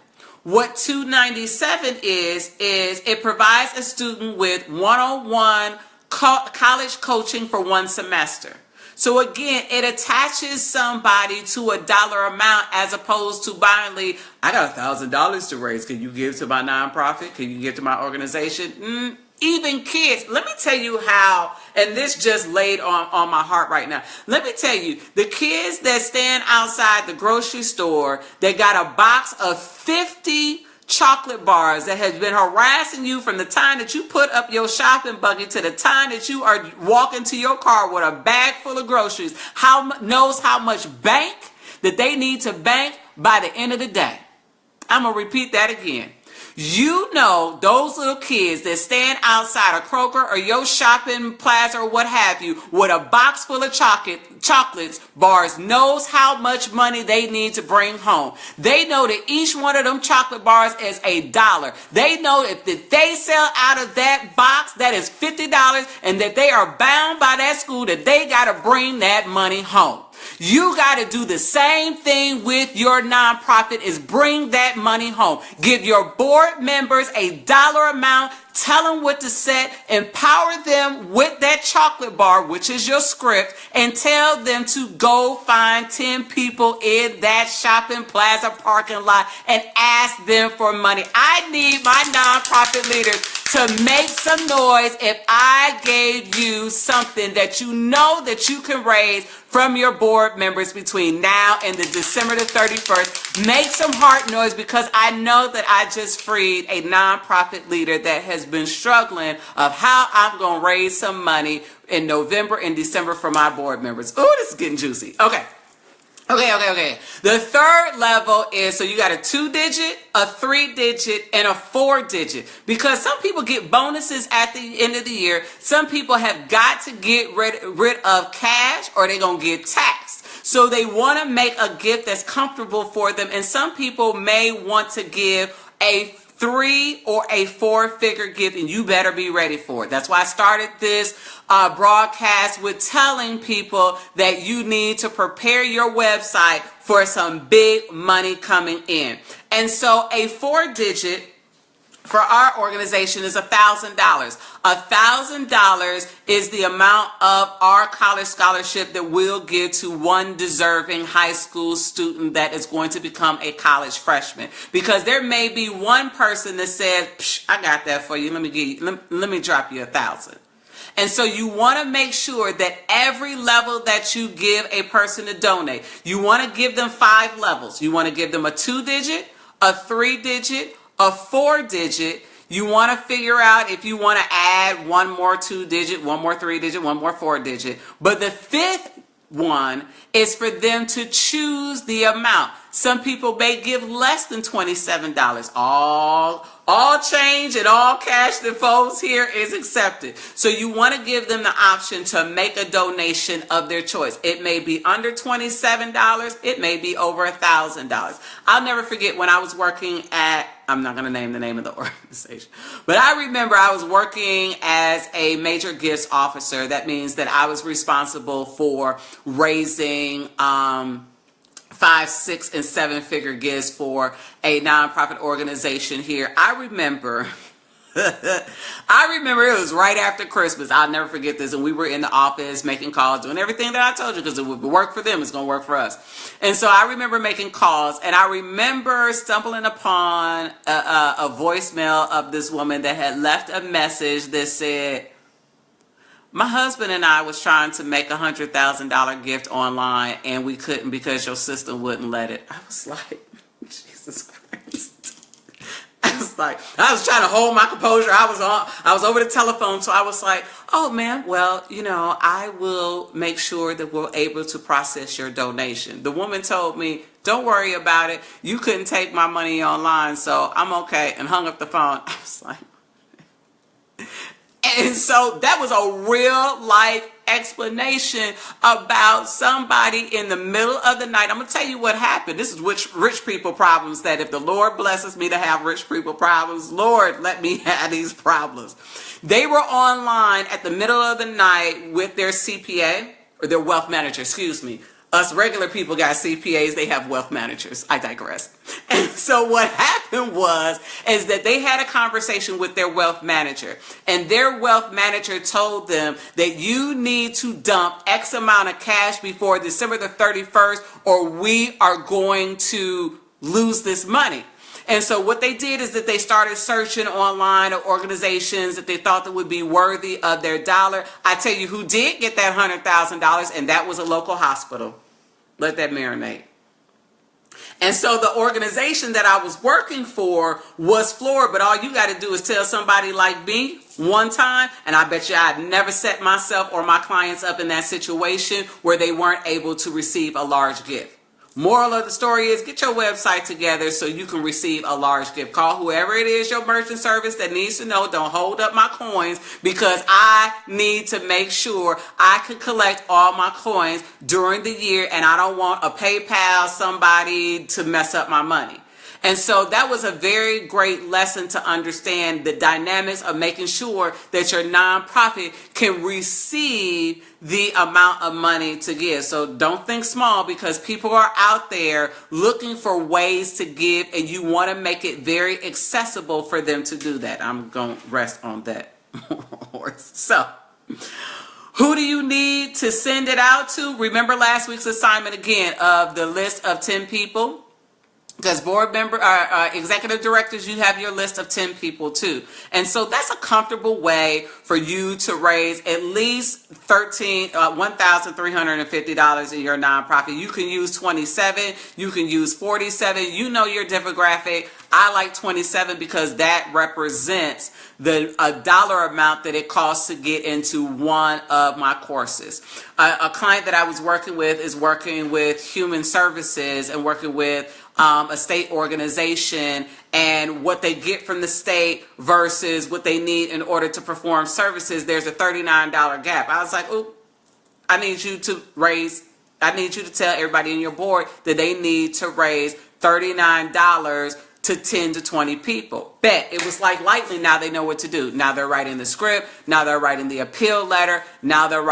What $297 is it provides a student with one-on-one college coaching for 1 semester. So again, it attaches somebody to a dollar amount, as opposed to blindly, I got $1,000 to raise. Can you give to my nonprofit? Can you give to my organization? Even kids, let me tell you how, and this just laid on my heart right now. Let me tell you, the kids that stand outside the grocery store, they got a box of 50 chocolate bars that has been harassing you from the time that you put up your shopping buggy to the time that you are walking to your car with a bag full of groceries, knows how much bank that they need to bank by the end of the day. I'm going to repeat that again. You know, those little kids that stand outside a Kroger or your shopping plaza or what have you with a box full of chocolates bars knows how much money they need to bring home. They know that each one of them chocolate bars is $1. They know if they sell out of that box, that is $50, and that they are bound by that school, that they got to bring that money home. You got to do the same thing with your nonprofit, is bring that money home. Give your board members a dollar amount. Tell them what to set, empower them with that chocolate bar, which is your script, and tell them to go find 10 people in that shopping plaza parking lot and ask them for money. I need my nonprofit leaders to make some noise if I gave you something that you know that you can raise from your board members between now and the December the 31st. Make some heart noise, because I know that I just freed a nonprofit leader that has been struggling of how I'm going to raise some money in November and December for my board members. Oh, this is getting juicy. Okay. The third level is, so you got a 2-digit, a 3-digit, and a 4-digit. Because some people get bonuses at the end of the year. Some people have got to get rid of cash, or they're going to get taxed. So they want to make a gift that's comfortable for them. And some people may want to give a 3 or a 4-figure gift, and you better be ready for it. That's why I started this broadcast with telling people that you need to prepare your website for some big money coming in. And so a 4-digit for our organization is $1,000. $1,000 is the amount of our college scholarship that we'll give to one deserving high school student that is going to become a college freshman. Because there may be one person that says, I got that for you. Let me drop you $1,000. And so you want to make sure that every level that you give a person to donate, you want to give them 5 levels. You want to give them a 2-digit, a 3-digit, a 4-digit. You want to figure out if you want to add one more 2-digit, one more 3-digit, one more 4-digit. But the 5th one is for them to choose the amount. Some people may give less than $27. All change and all cash that folds here is accepted. So you want to give them the option to make a donation of their choice. It may be under $27. It may be over $1,000. I'll never forget when I was working at, I'm not going to name the name of the organization, but I remember I was working as a major gifts officer. That means that I was responsible for raising 5, 6, and 7-figure gifts for a nonprofit organization here. I remember it was right after Christmas. I'll never forget this. And we were in the office making calls, doing everything that I told you, because it would work for them, it's going to work for us. And so I remember making calls, and I remember stumbling upon a voicemail of this woman that had left a message that said, my husband and I was trying to make a $100,000 gift online, and we couldn't because your sister wouldn't let it. I was like, Jesus Christ. I was trying to hold my composure. I was over the telephone, so I was like, oh man, well, I will make sure that we're able to process your donation. The woman told me, don't worry about it. You couldn't take my money online, so I'm okay, and hung up the phone. I was like, and so that was a real life explanation about somebody in the middle of the night. I'm going to tell you what happened. This is rich people problems, that if the Lord blesses me to have rich people problems, Lord, let me have these problems. They were online at the middle of the night with their CPA, or their wealth manager, excuse me. Us regular people got CPAs, they have wealth managers. I digress. And so what happened is that they had a conversation with their wealth manager, and their wealth manager told them that you need to dump X amount of cash before December the 31st, or we are going to lose this money. And so what they did is that they started searching online of organizations that they thought that would be worthy of their dollar. I tell you who did get that $100,000, and that was a local hospital. Let that marinate. And so the organization that I was working for was floored, but all you got to do is tell somebody like me one time, and I bet you I'd never set myself or my clients up in that situation where they weren't able to receive a large gift. Moral of the story is, get your website together so you can receive a large gift. Call whoever it is, your merchant service, that needs to know, don't hold up my coins, because I need to make sure I can collect all my coins during the year, and I don't want a PayPal somebody to mess up my money. And so that was a very great lesson to understand the dynamics of making sure that your nonprofit can receive the amount of money to give. So don't think small, because people are out there looking for ways to give, and you want to make it very accessible for them to do that. I'm going to rest on that horse. So who do you need to send it out to? Remember last week's assignment again of the list of 10 people. Because board member, executive directors, you have your list of 10 people too. And so that's a comfortable way for you to raise at least $1,350 in your nonprofit. You can use 27, you can use 47. You know your demographic. I like 27 because that represents a dollar amount that it costs to get into one of my courses. A client that I was working with is working with human services and working with a state organization, and what they get from the state versus what they need in order to perform services, there's a $39 gap. I was like, oh, I need you to tell everybody in your board that they need to raise $39 to 10 to 20 people. Bet. It was like lightning. Now they know what to do. Now they're writing the script. Now they're writing the appeal letter. Now they're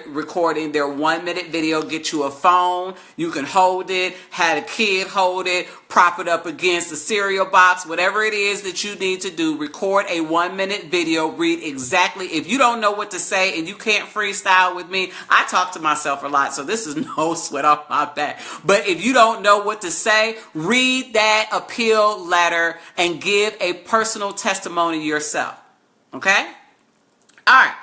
recording their 1-minute video. Get you a phone. You can hold it. Had a kid hold it. Prop it up against the cereal box. Whatever it is that you need to do. Record a 1-minute video. Read exactly. If you don't know what to say and you can't freestyle with me, I talk to myself a lot, so this is no sweat off my back. But if you don't know what to say, read that appeal letter and give a personal testimony yourself. Okay? All right.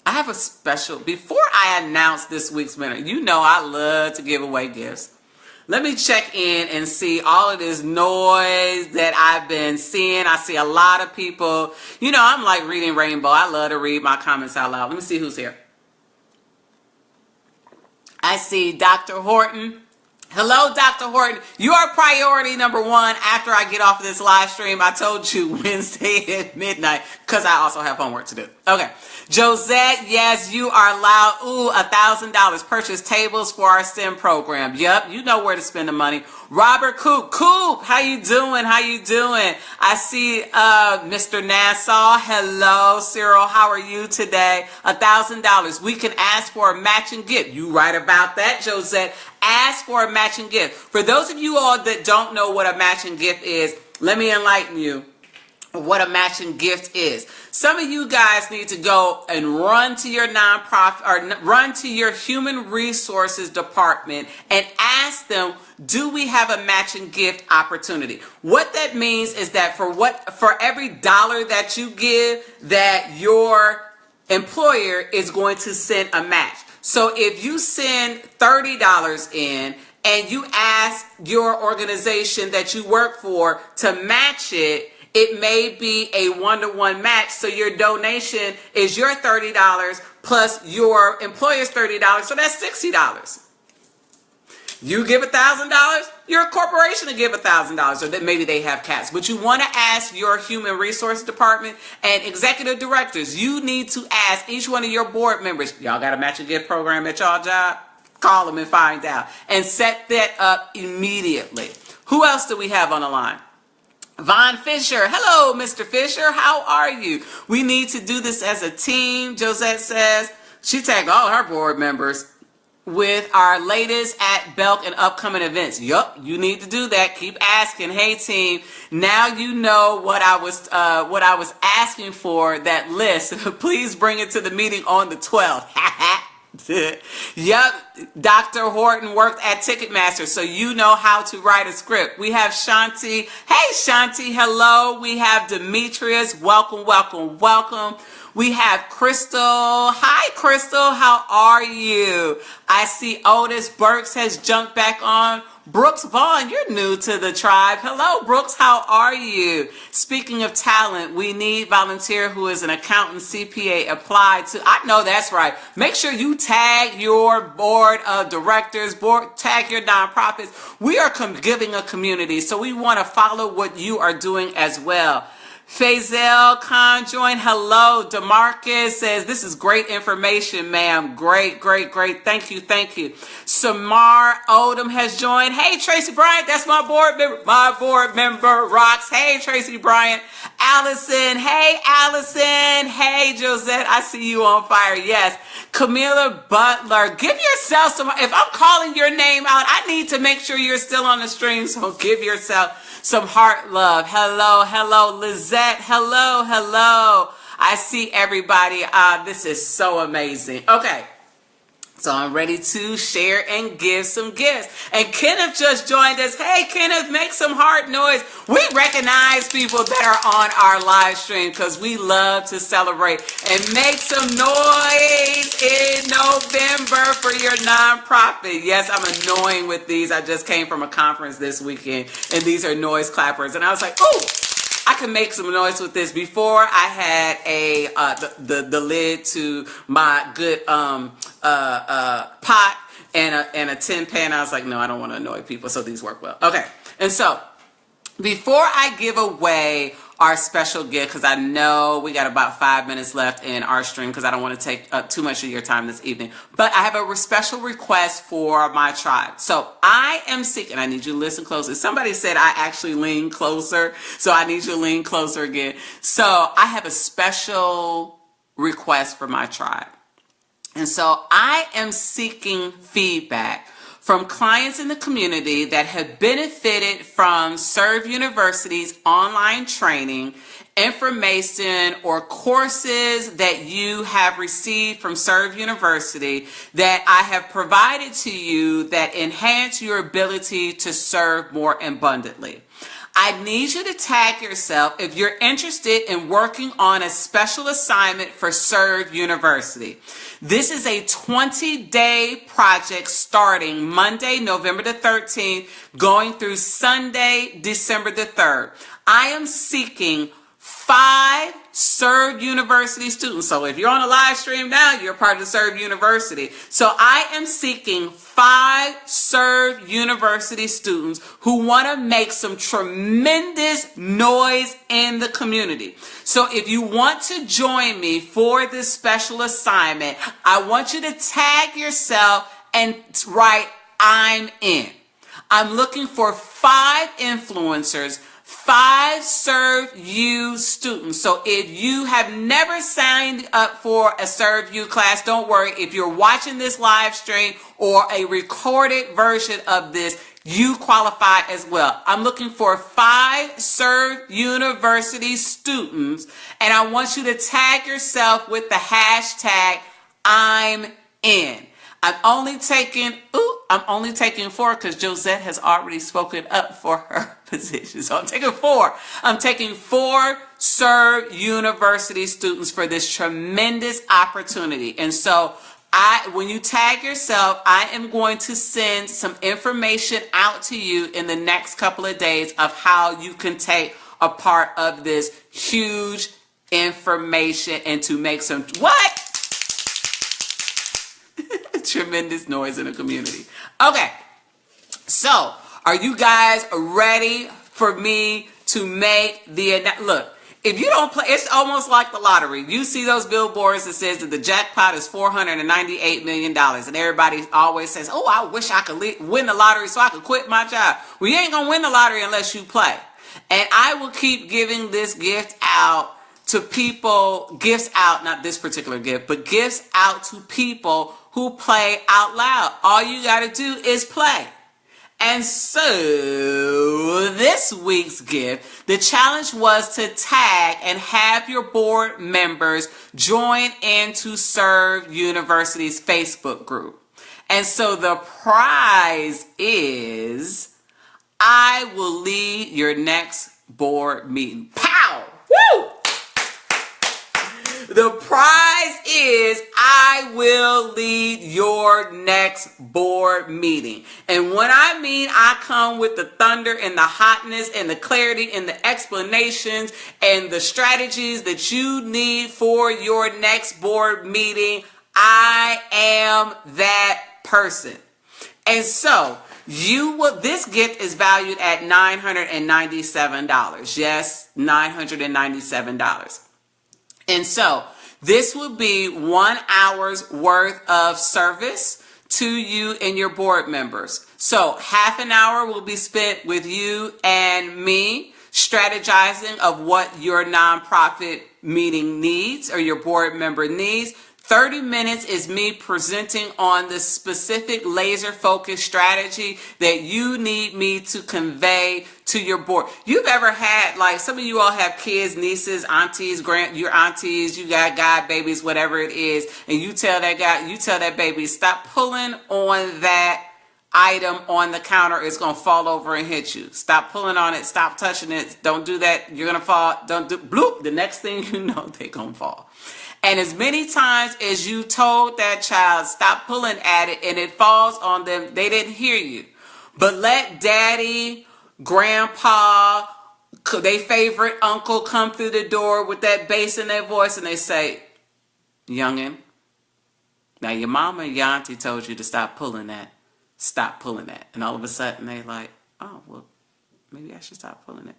I have a special, before I announce this week's winner, you know I love to give away gifts. Let me check in and see all of this noise that I've been seeing. I see a lot of people. You know, I'm like reading Rainbow. I love to read my comments out loud. Let me see who's here. I see Dr. Horton. Hello, Dr. Horton. You are priority number one after I get off of this live stream. I told you Wednesday at midnight because I also have homework to do. Okay. Josette, yes, you are loud. Ooh, $1,000. Purchase tables for our STEM program. Yep, you know where to spend the money. Robert Coop. Coop, how you doing? How you doing? I see Mr. Nassau. Hello, Cyril. How are you today? $1,000. We can ask for a matching gift. You right about that, Josette. Ask for a matching gift. For those of you all that don't know what a matching gift is, let me enlighten you what a matching gift is. Some of you guys need to go and run to your nonprofit or run to your human resources department and ask them, do we have a matching gift opportunity? What that means is that for every dollar that you give, that your employer is going to send a match. So if you send $30 in and you ask your organization that you work for to match it, it may be a 1-to-1 match. So your donation is your $30 plus your employer's $30. So that's $60. You give $1,000, your corporation will give $1,000, or that maybe they have caps. But you want to ask your human resource department and executive directors. You need to ask each one of your board members, y'all got a matching gift program at y'all job? Call them and find out. And set that up immediately. Who else do we have on the line? Von Fisher. Hello, Mr. Fisher. How are you? We need to do this as a team, Josette says. She tagged all her board members with our latest at Belk and upcoming events. Yup, you need to do that. Keep asking. Hey, team. Now you know what I was asking for, that list. Please bring it to the meeting on the 12th. Yep, Dr. Horton worked at Ticketmaster, so you know how to write a script. We have Shanti. Hey, Shanti, hello. We have Demetrius. Welcome, welcome, welcome. We have Crystal. Hi, Crystal. How are you? I see Otis Burks has jumped back on. Brooks Vaughn, you're new to the tribe. Hello, Brooks. How are you? Speaking of talent, we need volunteer who is an accountant, CPA applied to. I know that's right. Make sure you tag your board of directors, tag your nonprofits. We are giving a community, so we want to follow what you are doing as well. Faisal Khan joined. Hello. DeMarcus says, this is great information, ma'am. Great, great, great. Thank you, thank you. Samar Odom has joined. Hey, Tracy Bryant, that's my board member. My board member rocks. Hey, Tracy Bryant. Allison. Hey, Allison. Hey, Josette. I see you on fire. Yes. Camilla Butler. Give yourself some, if I'm calling your name out, I need to make sure you're still on the stream. So give yourself some heart love. Hello, hello, Lizette. Hello, hello. I see everybody. This is so amazing. Okay. So I'm ready to share and give some gifts. And Kenneth just joined us. Hey, Kenneth, make some heart noise. We recognize people that are on our live stream because we love to celebrate and make some noise in November for your nonprofit. Yes, I'm annoying with these. I just came from a conference this weekend, and these are noise clappers. And I was like, ooh, I can make some noise with this. Before I had the lid to my good pot and a tin pan. I was like, no, I don't want to annoy people, so these work well. Okay, and so before I give away our special gift, because I know we got about 5 minutes left in our stream, because I don't want to take up too much of your time this evening, but I have a special request for my tribe. So I am seeking, I need you to listen closely. Somebody said I actually lean closer, so I need you to lean closer again. So I have a special request for my tribe. And so I am seeking feedback from clients in the community that have benefited from Serve University's online training, information, or courses that you have received from Serve University that I have provided to you that enhance your ability to serve more abundantly. I need you to tag yourself if you're interested in working on a special assignment for Serve University. This is a 20-day project starting Monday, November the 13th, going through Sunday, December the 3rd. I am seeking 5 Serve University students. So if you're on a live stream now, you're part of the Serve University. So I am seeking 5 Serve University students who want to make some tremendous noise in the community. So if you want to join me for this special assignment, I want you to tag yourself and write, I'm in. I'm looking for 5 influencers, 5 Serve U students. So if you have never signed up for a Serve U class, don't worry. If you're watching this live stream or a recorded version of this, you qualify as well. I'm looking for 5 Serve University students, and I want you to tag yourself with the hashtag I'm in. I'm only taking 4 because Josette has already spoken up for her position. So I'm taking 4. I'm taking 4 Serve University students for this tremendous opportunity. And so when you tag yourself, I am going to send some information out to you in the next couple of days of how you can take a part of this huge information and to make some, what? Tremendous noise in the community. Okay, so are you guys ready for me to make the look? If you don't play, it's almost like the lottery. You see those billboards that says that the jackpot is $498 million, and everybody always says, "Oh, I wish I could win the lottery so I could quit my job." Well, you ain't gonna win the lottery unless you play. And I will keep giving this gift out to people, gifts out, not this particular gift, but gifts out to people who play out loud. All you got to do is play. And so this week's gift, the challenge was to tag and have your board members join into Serve University's Facebook group. And so the prize is, I will lead your next board meeting. Pow! Woo! The prize is, I will lead your next board meeting. And when I mean I come with the thunder and the hotness and the clarity and the explanations and the strategies that you need for your next board meeting, I am that person. And so This gift is valued at $997. Yes, $997. And so this will be 1 hour's worth of service to you and your board members. So half an hour will be spent with you and me strategizing of what your nonprofit meeting needs or your board member needs. 30 minutes is me presenting on the specific laser focused strategy that you need me to convey to your board. You've ever had, like, some of you all have kids, nieces, aunties, your aunties, you got god babies, whatever it is, and you tell that baby, stop pulling on that item on the counter, it's going to fall over and hit you. Stop pulling on it, stop touching it, don't do that, you're going to fall, don't do, bloop, the next thing you know, they're going to fall. And as many times as you told that child, stop pulling at it, and it falls on them, they didn't hear you. But let daddy, grandpa, their favorite uncle come through the door with that bass in their voice, and they say, youngin', now your mama and your auntie told you to stop pulling that. Stop pulling that. And all of a sudden, they like, oh, well, maybe I should stop pulling it.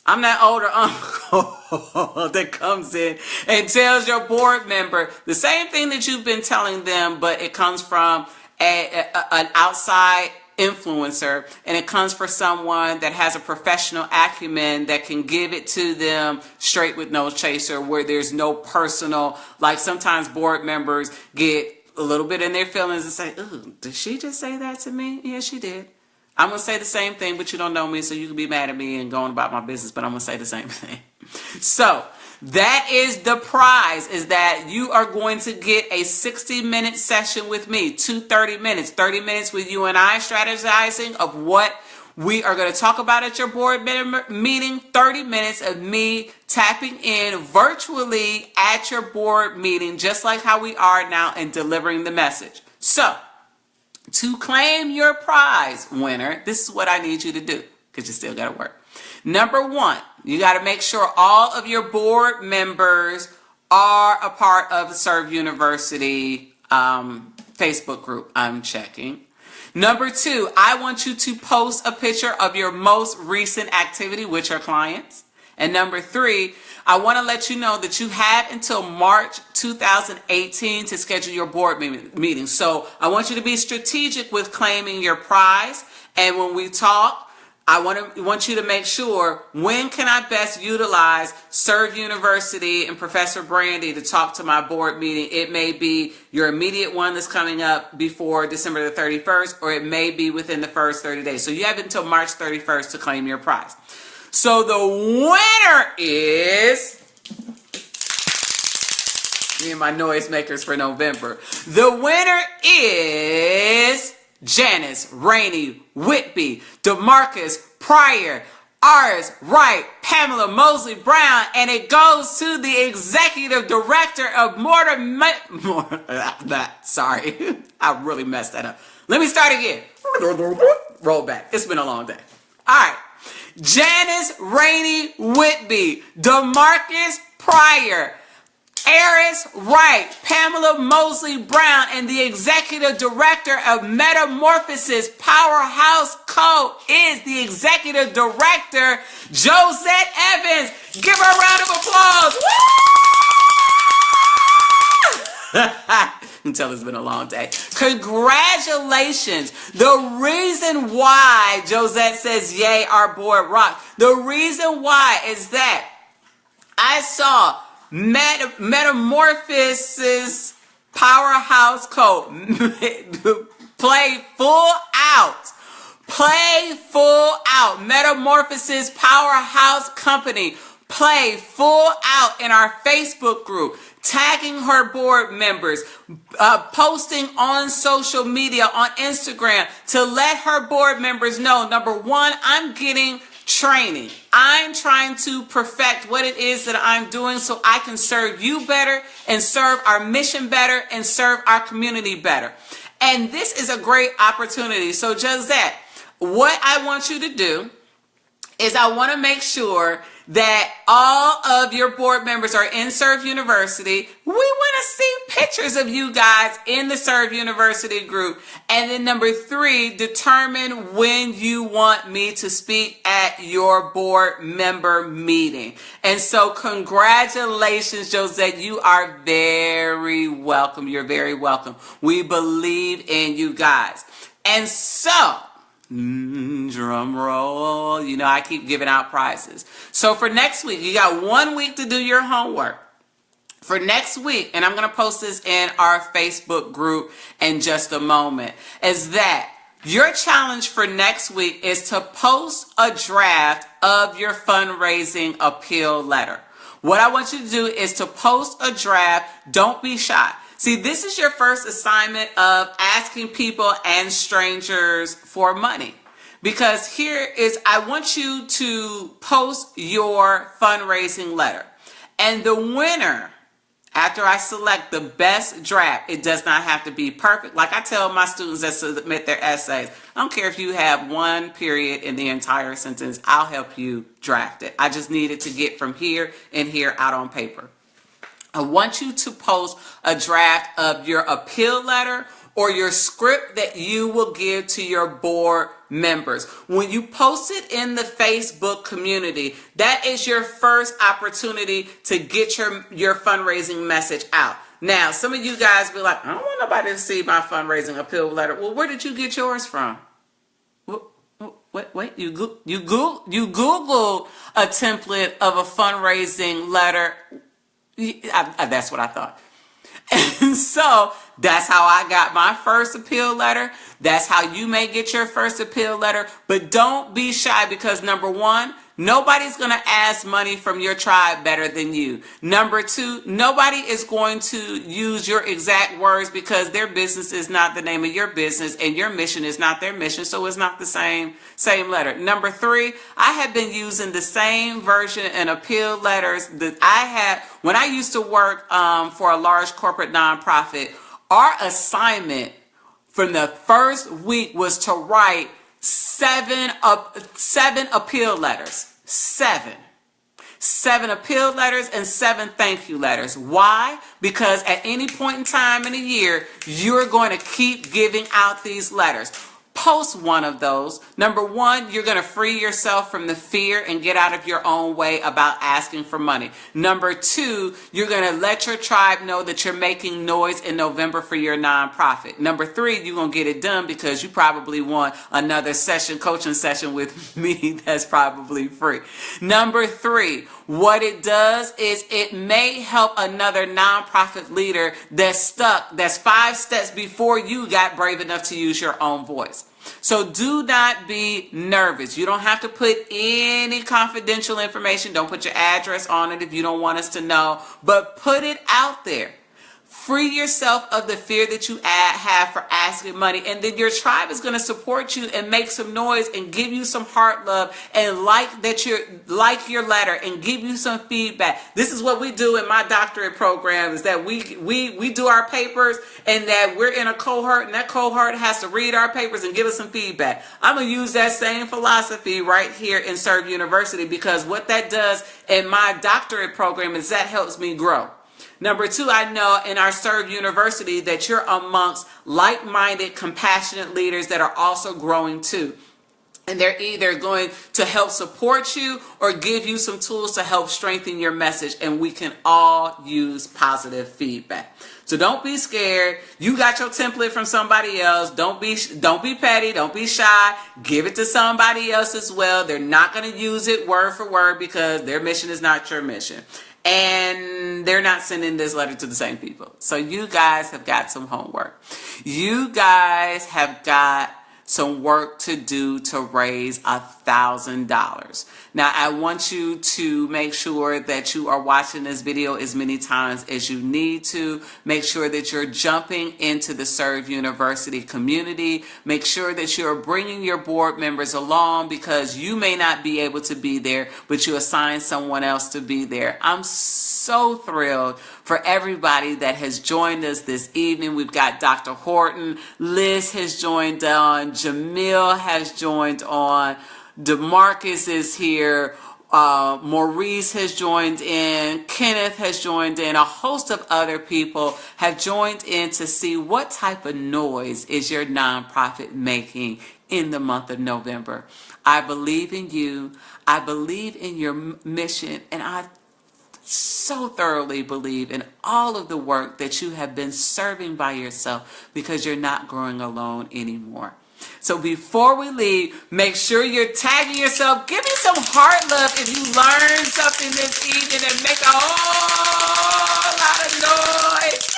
I'm that older uncle that comes in and tells your board member the same thing that you've been telling them, but it comes from an outside influencer, and it comes from someone that has a professional acumen that can give it to them straight with no chaser, where there's no personal, like sometimes board members get a little bit in their feelings and say, ooh, did she just say that to me? Yeah, she did. I'm going to say the same thing, but you don't know me, so you can be mad at me and go on about my business, but I'm going to say the same thing. So that is the prize, is that you are going to get a 60-minute session with me, 30 minutes with you and I strategizing of what we are going to talk about at your board meeting, 30 minutes of me tapping in virtually at your board meeting, just like how we are now, and delivering the message. So, to claim your prize, winner, this is what I need you to do, because you still got to work. Number one, you got to make sure all of your board members are a part of the Serve University Facebook group. I'm checking. Number two, I want you to post a picture of your most recent activity with your clients. And number three, I want to let you know that you have until March 2018 to schedule your board meeting. So I want you to be strategic with claiming your prize. And when we talk, I want you to make sure, when can I best utilize Serve University and Professor Brandy to talk to my board meeting? It may be your immediate one that's coming up before December the 31st, or it may be within the first 30 days. So you have until March 31st to claim your prize. So the winner is, me and my noisemakers for November. The winner is Janice Rainey Whitby, DeMarcus Pryor, Aris Wright, Pamela Mosley Brown, and it goes to the executive director of sorry, I really messed that up. Let me start again. Roll back. It's been a long day. All right. Janice Rainey Whitby, DeMarcus Pryor, Aris Wright, Pamela Mosley Brown, and the executive director of Metamorphosis Powerhouse Co. is the executive director, Josette Evans. Give her a round of applause. You can tell it's been a long day. Congratulations. The reason why Josette says, yay, our board rocks. The reason why is that I saw Metamorphosis Powerhouse Co. play full out. Metamorphosis Powerhouse Company play full out in our Facebook group, tagging her board members, posting on social media, on Instagram, to let her board members know, number one, I'm getting training. I'm trying to perfect what it is that I'm doing so I can serve you better and serve our mission better and serve our community better. And this is a great opportunity. So Josette, what I want you to do is I want to make sure that all of your board members are in Serve University. We want to see pictures of you guys in the Serve University group. And then number 3, determine when you want me to speak at your board member meeting. And so congratulations, Josette. You are very welcome. You're very welcome. We believe in you guys. And so, drum roll, you know, I keep giving out prizes. So for next week, you got 1 week to do your homework. For next week, and I'm going to post this in our Facebook group in just a moment, is that your challenge for next week is to post a draft of your fundraising appeal letter. What I want you to do is to post a draft. Don't be shy. See, this is your first assignment of asking people and strangers for money. Because here is, I want you to post your fundraising letter. And the winner, after I select the best draft, it does not have to be perfect. Like I tell my students that submit their essays, I don't care if you have 1 period in the entire sentence, I'll help you draft it. I just need it to get from here and here out on paper. I want you to post a draft of your appeal letter or your script that you will give to your board members. When you post it in the Facebook community, that is your first opportunity to get your fundraising message out. Now, some of you guys be like, I don't want nobody to see my fundraising appeal letter. Well, where did you get yours from? Wait, you Googled a template of a fundraising letter. That's what I thought. And so that's how I got my first appeal letter. That's how you may get your first appeal letter. But don't be shy, because number 1, nobody's going to ask money from your tribe better than you. Number 2, nobody is going to use your exact words, because their business is not the name of your business and your mission is not their mission. So it's not the same letter. Number 3, I have been using the same version and appeal letters that I had when I used to work for a large corporate nonprofit. Our assignment from the first week was to write 7 appeal letters. 7 appeal letters and 7 thank you letters. Why? Because at any point in time in a year, you're going to keep giving out these letters. Post one of those. Number 1, you're going to free yourself from the fear and get out of your own way about asking for money. Number 2, you're going to let your tribe know that you're making noise in November for your nonprofit. Number 3, you're going to get it done because you probably want another coaching session with me that's probably free. Number 3, what it does is it may help another nonprofit leader that's 5 steps before you got brave enough to use your own voice. So do not be nervous. You don't have to put any confidential information. Don't put your address on it if you don't want us to know, but put it out there. Free yourself of the fear that you have for asking money, and then your tribe is going to support you and make some noise and give you some heart love and like your letter and give you some feedback. This is what we do in my doctorate program, is that we do our papers, and that we're in a cohort, and that cohort has to read our papers and give us some feedback. I'm going to use that same philosophy right here in Serve University, because what that does in my doctorate program is that helps me grow. Number 2, I know in our Serve University that you're amongst like-minded, compassionate leaders that are also growing too. And they're either going to help support you or give you some tools to help strengthen your message. And we can all use positive feedback. So don't be scared. You got your template from somebody else. Don't be petty. Don't be shy. Give it to somebody else as well. They're not going to use it word for word because their mission is not your mission. And they're not sending this letter to the same people. So you guys have got some homework. You guys have got some work to do to raise $1,000. Now, I want you to make sure that you are watching this video as many times as you need to. Make sure that you're jumping into the Serve University community. Make sure that you're bringing your board members along, because you may not be able to be there, but you assign someone else to be there. I'm so thrilled for everybody that has joined us this evening. We've got Dr. Horton, Liz has joined on, Jamil has joined on, DeMarcus is here, Maurice has joined in, Kenneth has joined in, a host of other people have joined in to see what type of noise is your nonprofit making in the month of November. I believe in you. I believe in your mission, and I so thoroughly believe in all of the work that you have been serving by yourself, because you're not growing alone anymore. So before we leave, make sure you're tagging yourself. Give me some heart love if you learned something this evening, and make a whole lot of noise.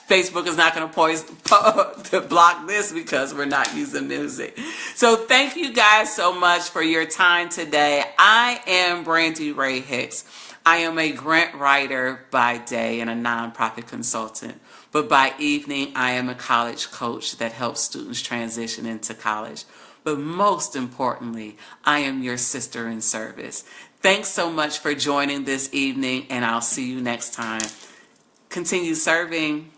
Facebook is not going to block this because we're not using music. So thank you guys so much for your time today. I am Brandy Ray Hicks. I am a grant writer by day and a nonprofit consultant. But by evening, I am a college coach that helps students transition into college. But most importantly, I am your sister in service. Thanks so much for joining this evening, and I'll see you next time. Continue serving.